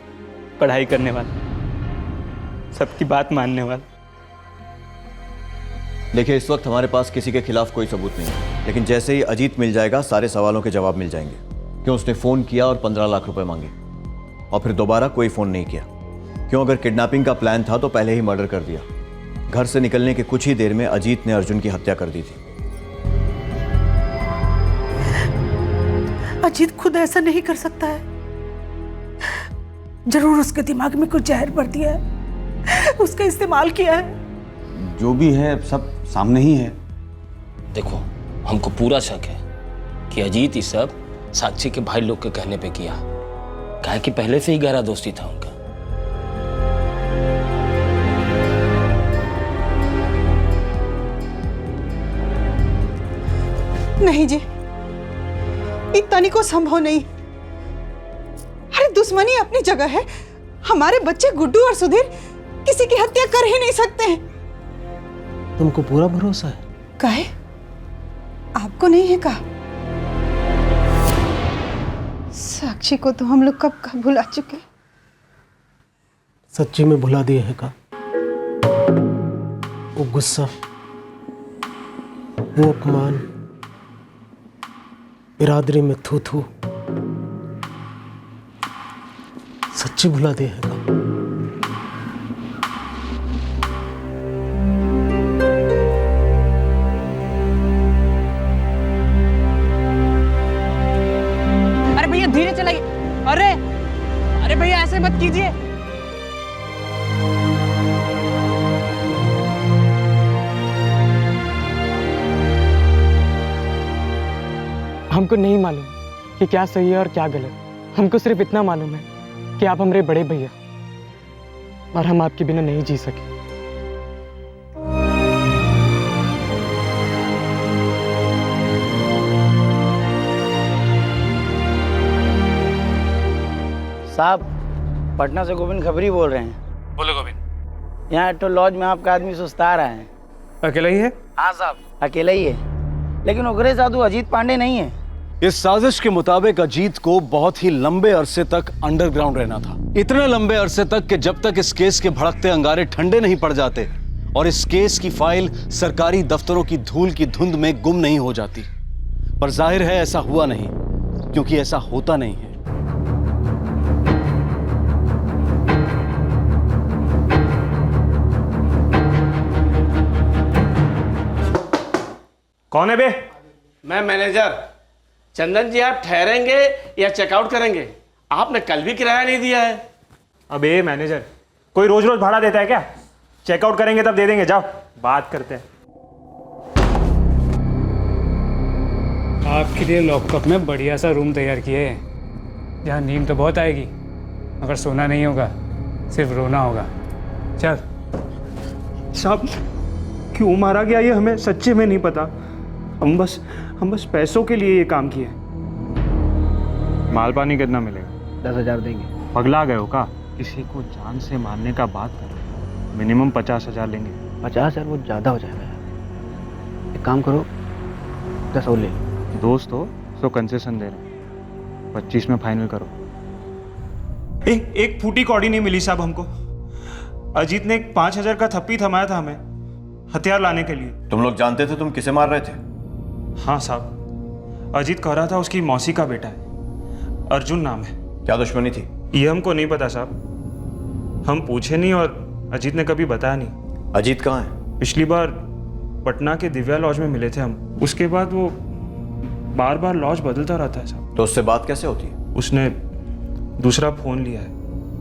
पढ़ाई करने वाला, सबकी बात मानने वाला। देखिए, इस वक्त हमारे पास किसी के खिलाफ कोई सबूत नहीं है, लेकिन जैसे ही अजीत मिल जाएगा सारे सवालों के जवाब मिल जाएंगे। क्यों उसने फ़ोन किया और 15 लाख रुपए मांगे और फिर दोबारा कोई फ़ोन नहीं किया? क्यों अगर किडनैपिंग का प्लान था तो पहले ही मर्डर कर दिया? घर से निकलने के कुछ ही देर में अजीत ने अर्जुन की हत्या कर दी थी। अजीत खुद ऐसा नहीं कर सकता है, जरूर उसके दिमाग में कुछ जहर भर दिया है, उसका इस्तेमाल किया है। जो भी है सब सामने ही है। देखो, हमको पूरा शक है कि अजीत ये सब साक्षी के भाई लोग के कहने पे किया, काहे कि पहले से ही गहरा दोस्ती था उनका। नहीं जी, इतना नहीं को संभव नहीं। अरे दुश्मनी अपनी जगह है, हमारे बच्चे गुड्डू और सुधीर किसी की हत्या कर ही नहीं सकते हैं। तुमको पूरा भरोसा है? काहे? आपको नहीं है का? साक्षी को तो हम लोग कब का भुला चुके। सच्ची में भुला दिए है का? वो गुस्सा, वो अपमान, बिरादरी में थू थू, सच्ची भुला दिए है का? अरे भैया धीरे चलाइए। अरे अरे भैया ऐसे मत कीजिए। हमको नहीं मालूम कि क्या सही है और क्या गलत। हमको सिर्फ इतना मालूम है कि आप हमारे बड़े भैया, और हम आपके बिना नहीं जी सके। साहब, पटना से गोविंद खबरी बोल रहे हैं। बोलो गोविंद। यहाँ तो लॉज में आपका आदमी सुस्ता रहा है। अकेला ही है? हाँ साहब, अकेला ही है, लेकिन उगरे साधु अजीत पांडे नहीं है। इस साजिश के मुताबिक अजीत को बहुत ही लंबे अरसे तक अंडरग्राउंड रहना था। इतने लंबे अरसे तक कि जब तक इस केस के भड़कते अंगारे ठंडे नहीं पड़ जाते और इस केस की फाइल सरकारी दफ्तरों की धूल की धुंध में गुम नहीं हो जाती। पर जाहिर है ऐसा हुआ नहीं, क्योंकि ऐसा होता नहीं है। कौन है बे? मैं मैनेजर। चंदन जी, आप ठहरेंगे या चेकआउट करेंगे? आपने कल भी किराया नहीं दिया है। अबे मैनेजर, कोई रोज रोज भाड़ा देता है क्या? चेकआउट करेंगे तब दे देंगे, जाओ बात करते हैं। आपके लिए लॉकअप में बढ़िया सा रूम तैयार किए हैं, जहाँ नींद तो बहुत आएगी मगर सोना नहीं होगा, सिर्फ रोना होगा। चल। साहब, क्यों मारा गया ये हमें सच्चे में नहीं पता। हम बस पैसों के लिए ये काम किए। माल पानी कितना मिलेगा? 10,000 देंगे। पगला गए हो का? किसी को जान से मारने का बात कर, मिनिमम 50,000 लेंगे। 50,000 वो ज़्यादा हो जाएगा यार। एक काम करो, 10 और ले लो। दोस्त हो तो कंसेशन दे रहे हैं, 25 में फाइनल करो। एक फूटी कौड़ी नहीं मिली साहब हमको। अजीत ने 5,000 का थप्पी थमाया था हमें हथियार लाने के लिए। तुम लोग जानते थे तुम किसे मार रहे थे? हाँ साहब, अजीत कह रहा था उसकी मौसी का बेटा है, अर्जुन नाम है। क्या दुश्मनी थी? ये हमको नहीं पता साहब, हम पूछे नहीं और अजीत ने कभी बताया नहीं। अजीत कहाँ है? पिछली बार पटना के दिव्या लॉज में मिले थे हम, उसके बाद वो बार बार लॉज बदलता रहता है साहब। तो उससे बात कैसे होती है? उसने दूसरा फोन लिया है,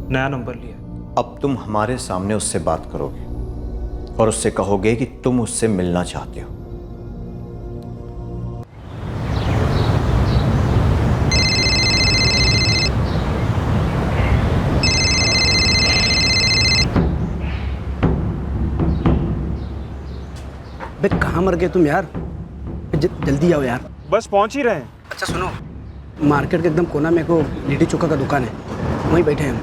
नया नंबर लिया है। अब तुम हमारे सामने उससे बात करोगे और उससे कहोगे कि तुम उससे मिलना चाहते हो। बे कहाँ मर गए तुम यार? जल्दी आओ यार। बस पहुंच ही रहे हैं। अच्छा सुनो, मार्केट के एकदम कोना में को लिट्टी चोखा का दुकान है, वहीं बैठे हैं हम।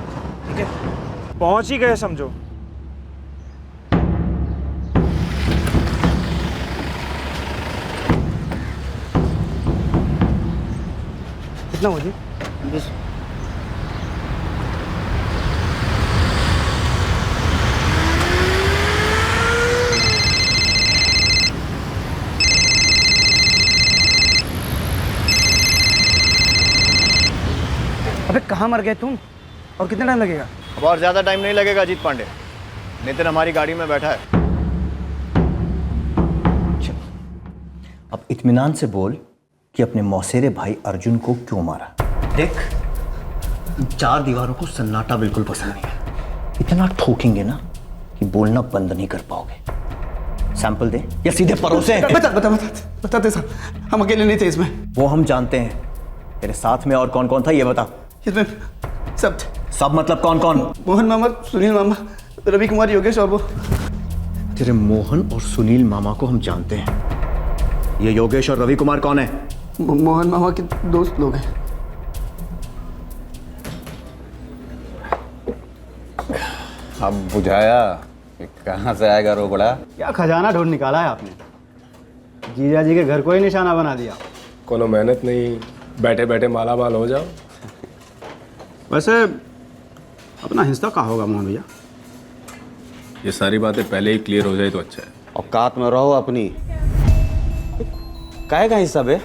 ठीक है, पहुंच ही गए समझो। कितना हो जी? 20। अबे कहाँ मर गए तुम? और कितना टाइम लगेगा? अब और ज्यादा टाइम नहीं लगेगा अजीत पांडे। नितिन हमारी गाड़ी में बैठा है। अब इत्मीनान से बोल कि अपने मौसेरे भाई अर्जुन को क्यों मारा। देख, 4 दीवारों को सन्नाटा बिल्कुल पसंद नहीं है। इतना ठोकेंगे ना कि बोलना बंद नहीं कर पाओगे। सैंपल दे या सीधे परोसे। बताते साहब, हम अकेले नहीं थे इसमें। वो हम जानते हैं। तेरे साथ में और कौन कौन था ये बता। इसमें सब मतलब कौन कौन? मोहन मामा, सुनील मामा, रवि कुमार, योगेश और वो। तेरे मोहन और सुनील मामा को हम जानते हैं। ये योगेश और रवि कुमार कौन है? मोहन मामा के दोस्त लोग हैं। अब बुझाया कि कहाँ से आएगा रोबड़ा। क्या खजाना ढूंढ निकाला है आपने? जीजा जी के घर को ही निशाना बना दिया। कोनो मेहनत नहीं, बैठे बैठे माला माल हो जाओ। वैसे अपना हिस्सा कहाँ होगा मोहन भैया? ये सारी बातें पहले ही क्लियर हो जाए तो अच्छा है। औकात में रहो अपनी। काहे का हिस्सा बे?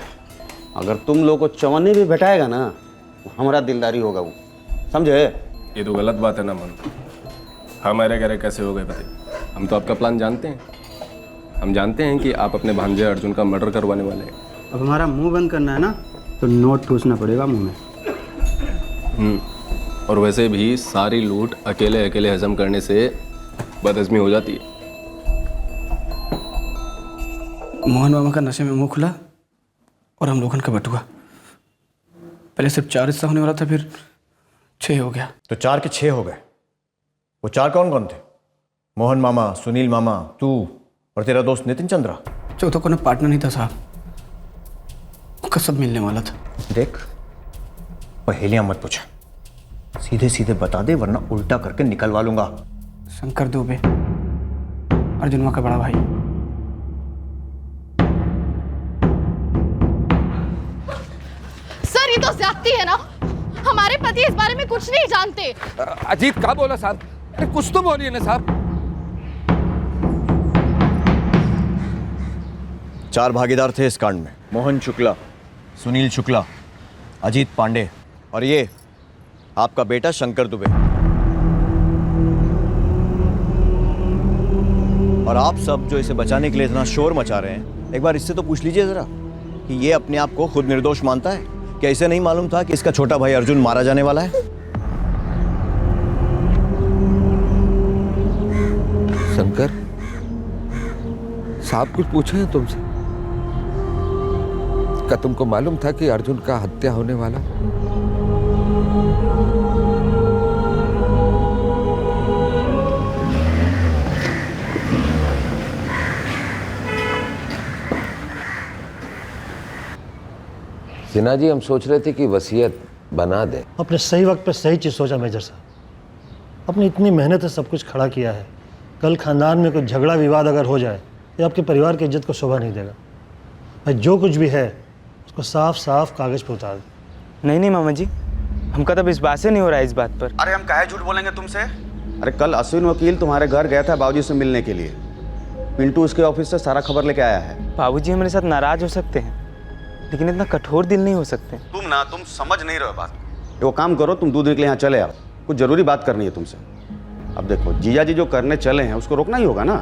अगर तुम लोग को चवन्नी भी बैठाएगा ना, हमारा दिलदारी होगा वो, समझे? ये तो गलत बात है ना मन। हमारे घर कैसे हो गए भाई? हम तो आपका प्लान जानते हैं। हम जानते हैं कि आप अपने भांजे अर्जुन का मर्डर करवाने वाले हैं। अब हमारा मुंह बंद करना है ना, तो नोट ठूसना पड़ेगा मुंह में। और वैसे भी सारी लूट अकेले अकेले हजम करने से बदहजमी हो जाती है। मोहन मामा का नशे में मुंह खुला और हम लोगन का बटुआ। पहले सिर्फ 4 हिस्सा होने वाला था, फिर 6 हो गया। तो 4 के 6 हो गए। वो 4 कौन कौन थे? मोहन मामा, सुनील मामा, तू और तेरा दोस्त नितिन चंद्रा। चौथा कोई पार्टनर नहीं था साहब, उसका सब मिलने वाला था। देख, पहेलियां मत पूछ, सीधे सीधे बता दे वरना उल्टा करके निकलवा लूंगा। शंकर दुबे, अर्जुनवा का बड़ा भाई। सर ये तो ज्यादती है ना, हमारे पति इस बारे में कुछ नहीं जानते। अजीत क्या बोला साहब? अरे कुछ तो बोलिए ना साहब। 4 भागीदार थे इस कांड में। मोहन शुक्ला, सुनील शुक्ला, अजीत पांडे और ये आपका बेटा शंकर दुबे। और आप सब जो इसे बचाने के लिए इतना शोर मचा रहे हैं, एक बार इससे तो पूछ लीजिए जरा कि ये अपने आप को खुद निर्दोष मानता है? क्या इसे नहीं मालूम था कि इसका छोटा भाई अर्जुन मारा जाने वाला है? शंकर साहब कुछ पूछे हैं तुमसे? क्या तुमको मालूम था कि अर्जुन का हत्या होने वाला? सिन्हा जी, हम सोच रहे थे कि वसीयत बना दें। अपने सही वक्त पे सही चीज़ सोचा मेजर साहब। अपनी इतनी मेहनत से सब कुछ खड़ा किया है, कल खानदान में कोई झगड़ा विवाद अगर हो जाए तो आपके परिवार की इज्जत को शोभा नहीं देगा। भाई जो कुछ भी है उसको साफ साफ कागज पे उतार दे। नहीं मामा जी, हमका तो विश्वास ही नहीं हो रहा है इस बात पर। अरे हम काहे झूठ बोलेंगे तुमसे? अरे कल अश्विन वकील तुम्हारे घर गया था बाबूजी से मिलने के लिए। पिंटू उसके ऑफिस से सारा खबर लेके आया है। बाबूजी हमारे साथ नाराज हो सकते हैं, लेकिन इतना कठोर दिल नहीं हो सकते। तुम समझ नहीं रहे बात। वो काम करो, तुम 2 दिन के लिए यहाँ चले आओ, कुछ जरूरी बात करनी है तुमसे। अब देखो, जीजा जी जो करने चले हैं उसको रोकना ही होगा ना।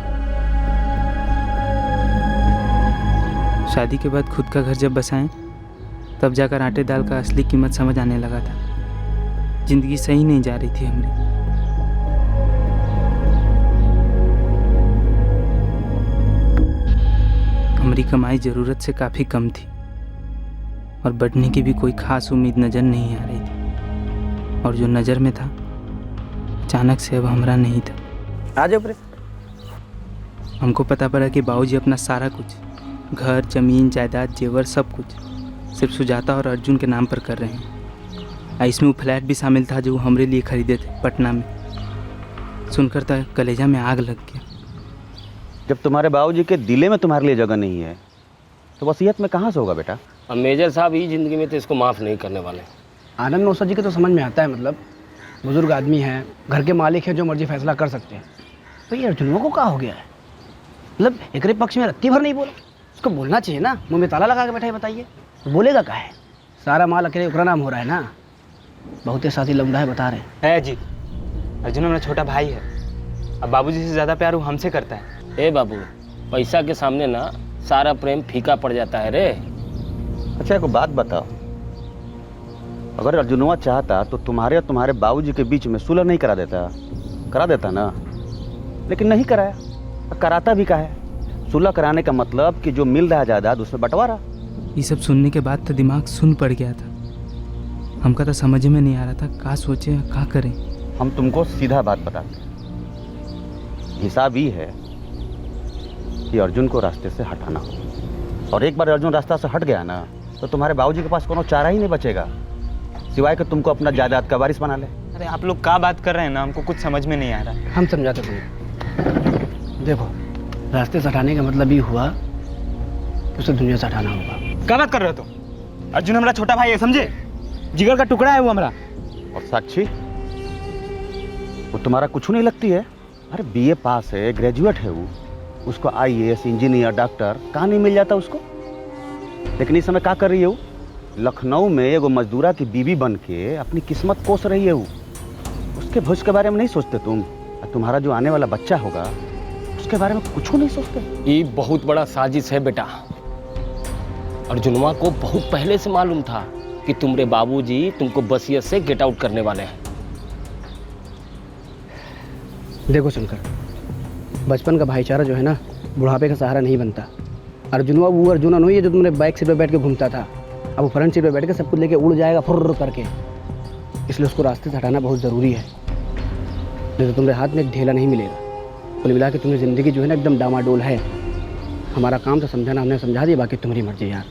शादी के बाद खुद का घर जब बसाएं, तब जाकर आटे दाल का असली कीमत समझ आने लगा था। जिंदगी सही नहीं जा रही थी हमारी। हमारी कमाई ज़रूरत से काफ़ी कम थी और बढ़ने की भी कोई ख़ास उम्मीद नज़र नहीं आ रही थी। और जो नज़र में था, अचानक से अब हमारा नहीं था। आ जाओ प्रे। हमको पता पड़ा कि बाबूजी अपना सारा कुछ, घर, ज़मीन, जायदाद, जेवर, सब कुछ सिर्फ सुजाता और अर्जुन के नाम पर कर रहे हैं। इसमें वो फ्लैट भी शामिल था जो वो हमरे लिए ख़रीदे थे पटना में। सुनकर तो कलेजा में आग लग गया। जब तुम्हारे बाबूजी के दिले में तुम्हारे लिए जगह नहीं है, तो वसीयत में कहाँ से होगा बेटा? अब मेजर साहब ही ज़िंदगी में तो इसको माफ़ नहीं करने वाले। आनंद नौसर जी के तो समझ में आता है, मतलब बुजुर्ग आदमी हैं, घर के मालिक हैं, जो मर्जी फैसला कर सकते हैं। तो ये अर्जुनों को क्या हो गया है? मतलब एकरे पक्ष में रत्ती भर नहीं बोला। उसको बोलना चाहिए ना, मुंह में ताला लगा के बैठा है, बताइए तो बोलेगा क्या है? सारा माल अकेले ओकरा नाम हो रहा है ना। बहुते साथी लौंडा है बता रहे हैं। है जी, अर्जुन हमारा छोटा भाई है। अब बाबूजी से ज़्यादा प्यार वो हमसे करता है। ए बाबू, पैसा के सामने ना सारा प्रेम फीका पड़ जाता है रे। अच्छा एक बात बताओ, अगर अर्जुनवा चाहता तो तुम्हारे और तुम्हारे बाबूजी के बीच में सुलह नहीं करा देता? करा देता ना, लेकिन नहीं कराया। कराता भी काहे? सुलह कराने का मतलब कि जो मिल रहा है जायदाद उसमें बंटवारा। ये सब सुनने के बाद तो दिमाग सुन पड़ गया था। हमका तो समझ में नहीं आ रहा था क्या सोचे क्या करें। हम तुमको सीधा बात बताते हैं, हिसाब ये है कि अर्जुन को रास्ते से हटाना हो। और एक बार अर्जुन रास्ता से हट गया ना, तो तुम्हारे बाबूजी के पास कोनो चारा ही नहीं बचेगा सिवाय कि तुमको अपना जायदाद का वारिस बना ले। अरे आप लोग क्या बात कर रहे हैं ना, हमको कुछ समझ में नहीं आ रहा। हम समझाते तुम्हें। देखो, रास्ते से हटाने का मतलब ये हुआ कि उसे दुनिया से हटाना होगा। क्या बात कर रहे हो तुम? अर्जुन हमारा छोटा भाई है, समझे? जिगर का टुकड़ा है वो हमारा। और साक्षी, वो तुम्हारा कुछ नहीं लगती है? अरे बीए पास है, ग्रेजुएट है वो, उसको आईएएस, इंजीनियर, डॉक्टर कहाँ नहीं मिल जाता उसको? लेकिन इस समय क्या कर रही है वो? लखनऊ में एगो मजदूरा की बीवी बन के अपनी किस्मत कोस रही है वो। उसके भविष्य के बारे में नहीं सोचते तुम? तुम्हारा जो आने वाला बच्चा होगा उसके बारे में कुछ नहीं सोचते? ये बहुत बड़ा साजिश है बेटा। अर्जुनवा को बहुत पहले से मालूम था कि तुम्हारे बाबूजी तुमको बसियत से गेट आउट करने वाले हैं। देखो शंकर, बचपन का भाईचारा जो है ना, बुढ़ापे का सहारा नहीं बनता। अर्जुनवा वो अर्जुना नहीं है जो तुमने बाइक सीट पर बैठ के घूमता था। अब वो फ्रंट सीट पर बैठ के सब कुछ लेके उड़ जाएगा फुर्र करके। इसलिए उसको रास्ते से हटाना बहुत ज़रूरी है, नहीं तो तुम्हारे हाथ में एक ढेला नहीं मिलेगा। कुल मिला के तुम्हारी ज़िंदगी जो है ना एकदम डामाडोल है। हमारा काम तो समझाना, हमने समझा दिया, बाकी तुम्हारी मर्जी यार।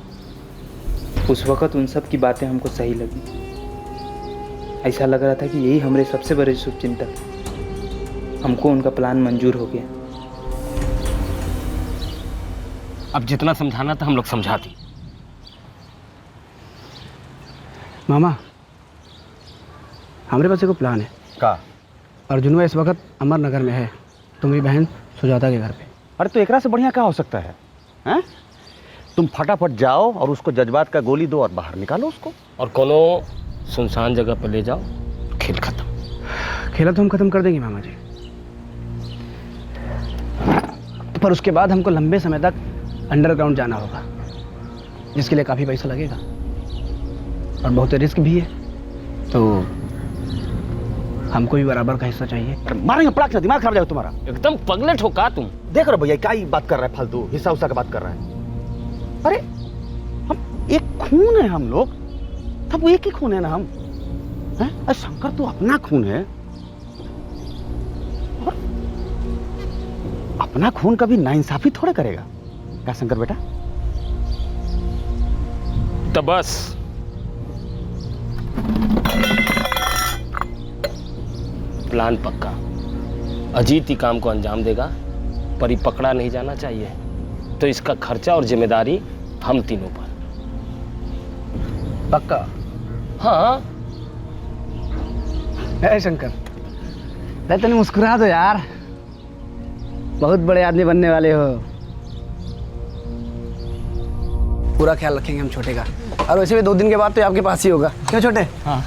उस वक़्त उन सब की बातें हमको सही लगी। ऐसा लग रहा था कि यही हमारे सबसे बड़े शुभचिंतक। हमको उनका प्लान मंजूर हो गया। अब जितना समझाना था हम लोग समझा दी। मामा, हमारे पास एक प्लान है। का? अर्जुनवा इस वक्त अमरनगर में है, तुम्हारी बहन सुजाता के घर पे। अरे तो एकरा से बढ़िया क्या हो सकता है? हैं? तुम फटाफट जाओ और उसको जज्बात का गोली दो और बाहर निकालो उसको। और कोनो सुनसान जगह पर ले जाओ, खेल खत्म। खेला तो हम खत्म कर देंगे मामा जी, पर उसके बाद हमको लंबे समय तक अंडरग्राउंड जाना होगा, जिसके लिए काफ़ी पैसा लगेगा और बहुत रिस्क भी है। तो हमको भी बराबर का हिस्सा चाहिए। मारेंगे पड़ाक से, दिमाग खराब जाएगा तुम्हारा। एकदम पगले ठोका तुम। देख रहे भैया क्या ही बात कर रहा है, फालतू हिस्सा उस्सा का बात कर रहा है। अरे हम एक खून है हम लोग, तब वो एक ही खून है ना हम हैं? अरे शंकर तो अपना खून है, और अपना खून कभी नाइंसाफी थोड़े करेगा क्या शंकर बेटा? तो बस प्लान पक्का। अजीत ही काम को अंजाम देगा, पर ये पकड़ा नहीं जाना चाहिए। तो इसका खर्चा और जिम्मेदारी हम तीनों पर। पक्का? हाँ। है शंकर, तने मुस्कुरा दो यार, बहुत बड़े आदमी बनने वाले हो। पूरा ख्याल रखेंगे हम छोटे का, और वैसे भी 2 दिन के बाद तो आपके पास ही होगा, क्यों छोटे? हाँ।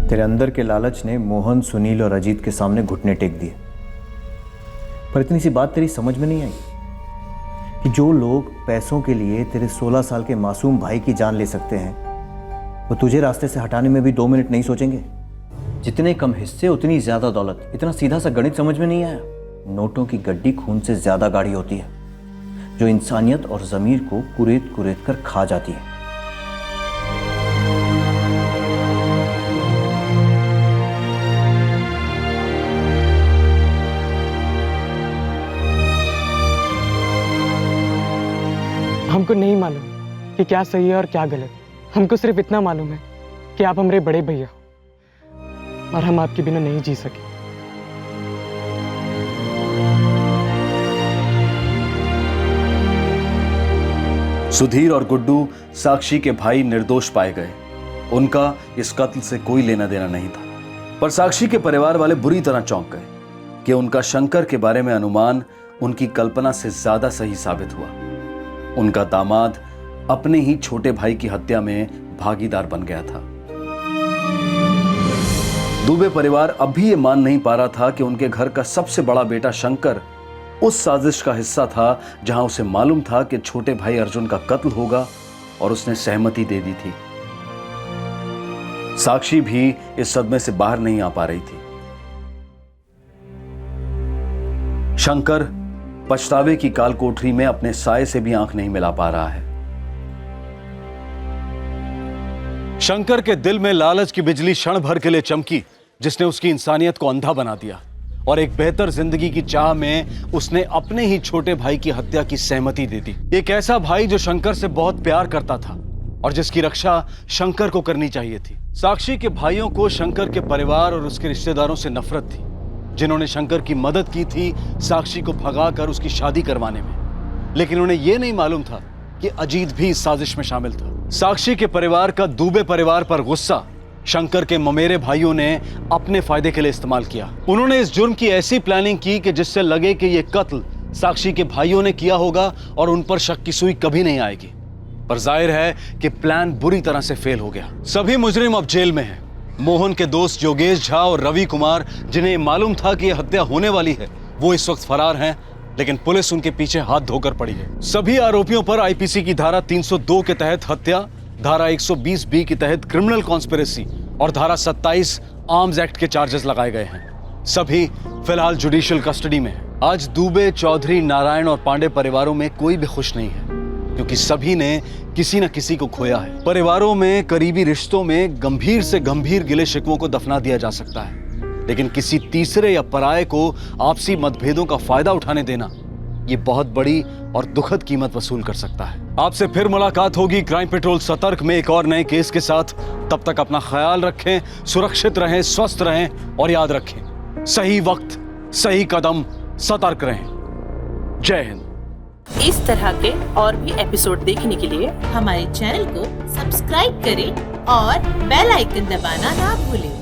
तेरे अंदर के लालच ने मोहन, सुनील और अजीत के सामने घुटने टेक दिए, पर इतनी सी बात तेरी समझ में नहीं आई कि जो लोग पैसों के लिए तेरे 16 साल के मासूम भाई की जान ले सकते हैं, वो तुझे रास्ते से हटाने में भी 2 मिनट नहीं सोचेंगे। जितने कम हिस्से उतनी ज्यादा दौलत। इतना सीधा सा गणित समझ में नहीं आया? नोटों की गड्डी खून से ज्यादा गाढ़ी होती है, जो इंसानियत और जमीर को कुरेद कुरेद कर खा जाती है। हमको नहीं मालूम कि क्या सही है और क्या गलत। हमको सिर्फ इतना मालूम है कि आप हमारे बड़े भैया हो और हम आपके बिना नहीं जी सके। सुधीर और गुड्डू साक्षी के भाई निर्दोष पाए गए। उनका इस कत्ल से कोई लेना देना नहीं था, पर साक्षी के परिवार वाले बुरी तरह चौंक गए कि उनका शंकर के बारे में अनुमान उनकी कल्पना से ज्यादा सही साबित हुआ। उनका दामाद अपने ही छोटे भाई की हत्या में भागीदार बन गया था। दुबे परिवार अब भी ये मान नहीं पा रहा था कि उनके घर का सबसे बड़ा बेटा शंकर उस साजिश का हिस्सा था जहां उसे मालूम था कि छोटे भाई अर्जुन का कत्ल होगा, और उसने सहमति दे दी थी। साक्षी भी इस सदमे से बाहर नहीं आ पा रही थी। शंकर पछतावे की काल कोठरी में अपने साये से भी आंख नहीं मिला पा रहा है। शंकर के दिल में लालच की बिजली क्षण भर के लिए चमकी, जिसने उसकी इंसानियत को अंधा बना दिया और एक बेहतर जिंदगी की चाह में उसने अपने ही छोटे भाई की हत्या की सहमति दे दी। एक ऐसा भाई जो शंकर से बहुत प्यार करता था और जिसकी रक्षा शंकर को करनी चाहिए थी। साक्षी के भाइयों को शंकर के परिवार और उसके रिश्तेदारों से नफरत थी, जिन्होंने शंकर की मदद की थी साक्षी को भगाकर उसकी शादी करवाने में। लेकिन उन्हें यह नहीं मालूम था कि अजीत भी इस साजिश में शामिल था। साक्षी के परिवार का दुबे परिवार पर गुस्सा शंकर के ममेरे भाइयों ने अपने फायदे के लिए इस्तेमाल किया। उन्होंने इस जुर्म की ऐसी प्लानिंग की कि जिससे लगे कि यह कत्ल साक्षी के भाइयों ने किया होगा और उन पर शक की सुई कभी नहीं आएगी। पर जाहिर है कि प्लान बुरी तरह से फेल हो गया। सभी मुजरिम अब जेल में हैं। मोहन के दोस्त योगेश झा और रवि कुमार, जिन्हें मालूम था कि यह हत्या होने वाली है, वो इस वक्त फरार हैं, लेकिन पुलिस उनके पीछे हाथ धोकर पड़ी है। सभी आरोपियों पर आईपीसी की धारा 302 के तहत हत्या, धारा 120 के तहत क्रिमिनल कॉन्स्पिरेसी और धारा 27 आर्म्स एक्ट के चार्जेस लगाए गए हैं। सभी फिलहाल जुडिशियल कस्टडी में हैं। आज दुबे, चौधरी, नारायण और पांडे परिवारों में कोई भी खुश नहीं है, क्योंकि सभी ने किसी न किसी को खोया है। परिवारों में, करीबी रिश्तों में गंभीर से गंभीर गिले शिकवों को दफना दिया जा सकता है, लेकिन किसी तीसरे या पराये को आपसी मतभेदों का फायदा उठाने देना, ये बहुत बड़ी और दुखद कीमत वसूल कर सकता है। आपसे फिर मुलाकात होगी क्राइम पेट्रोल सतर्क में एक और नए केस के साथ। तब तक अपना ख्याल रखें, सुरक्षित रहें, स्वस्थ रहें और याद रखें, सही वक्त, सही कदम, सतर्क रहें। जय हिंद। इस तरह के और भी एपिसोड देखने के लिए हमारे चैनल को सब्सक्राइब करें और बेल आइकन दबाना ना भूलें।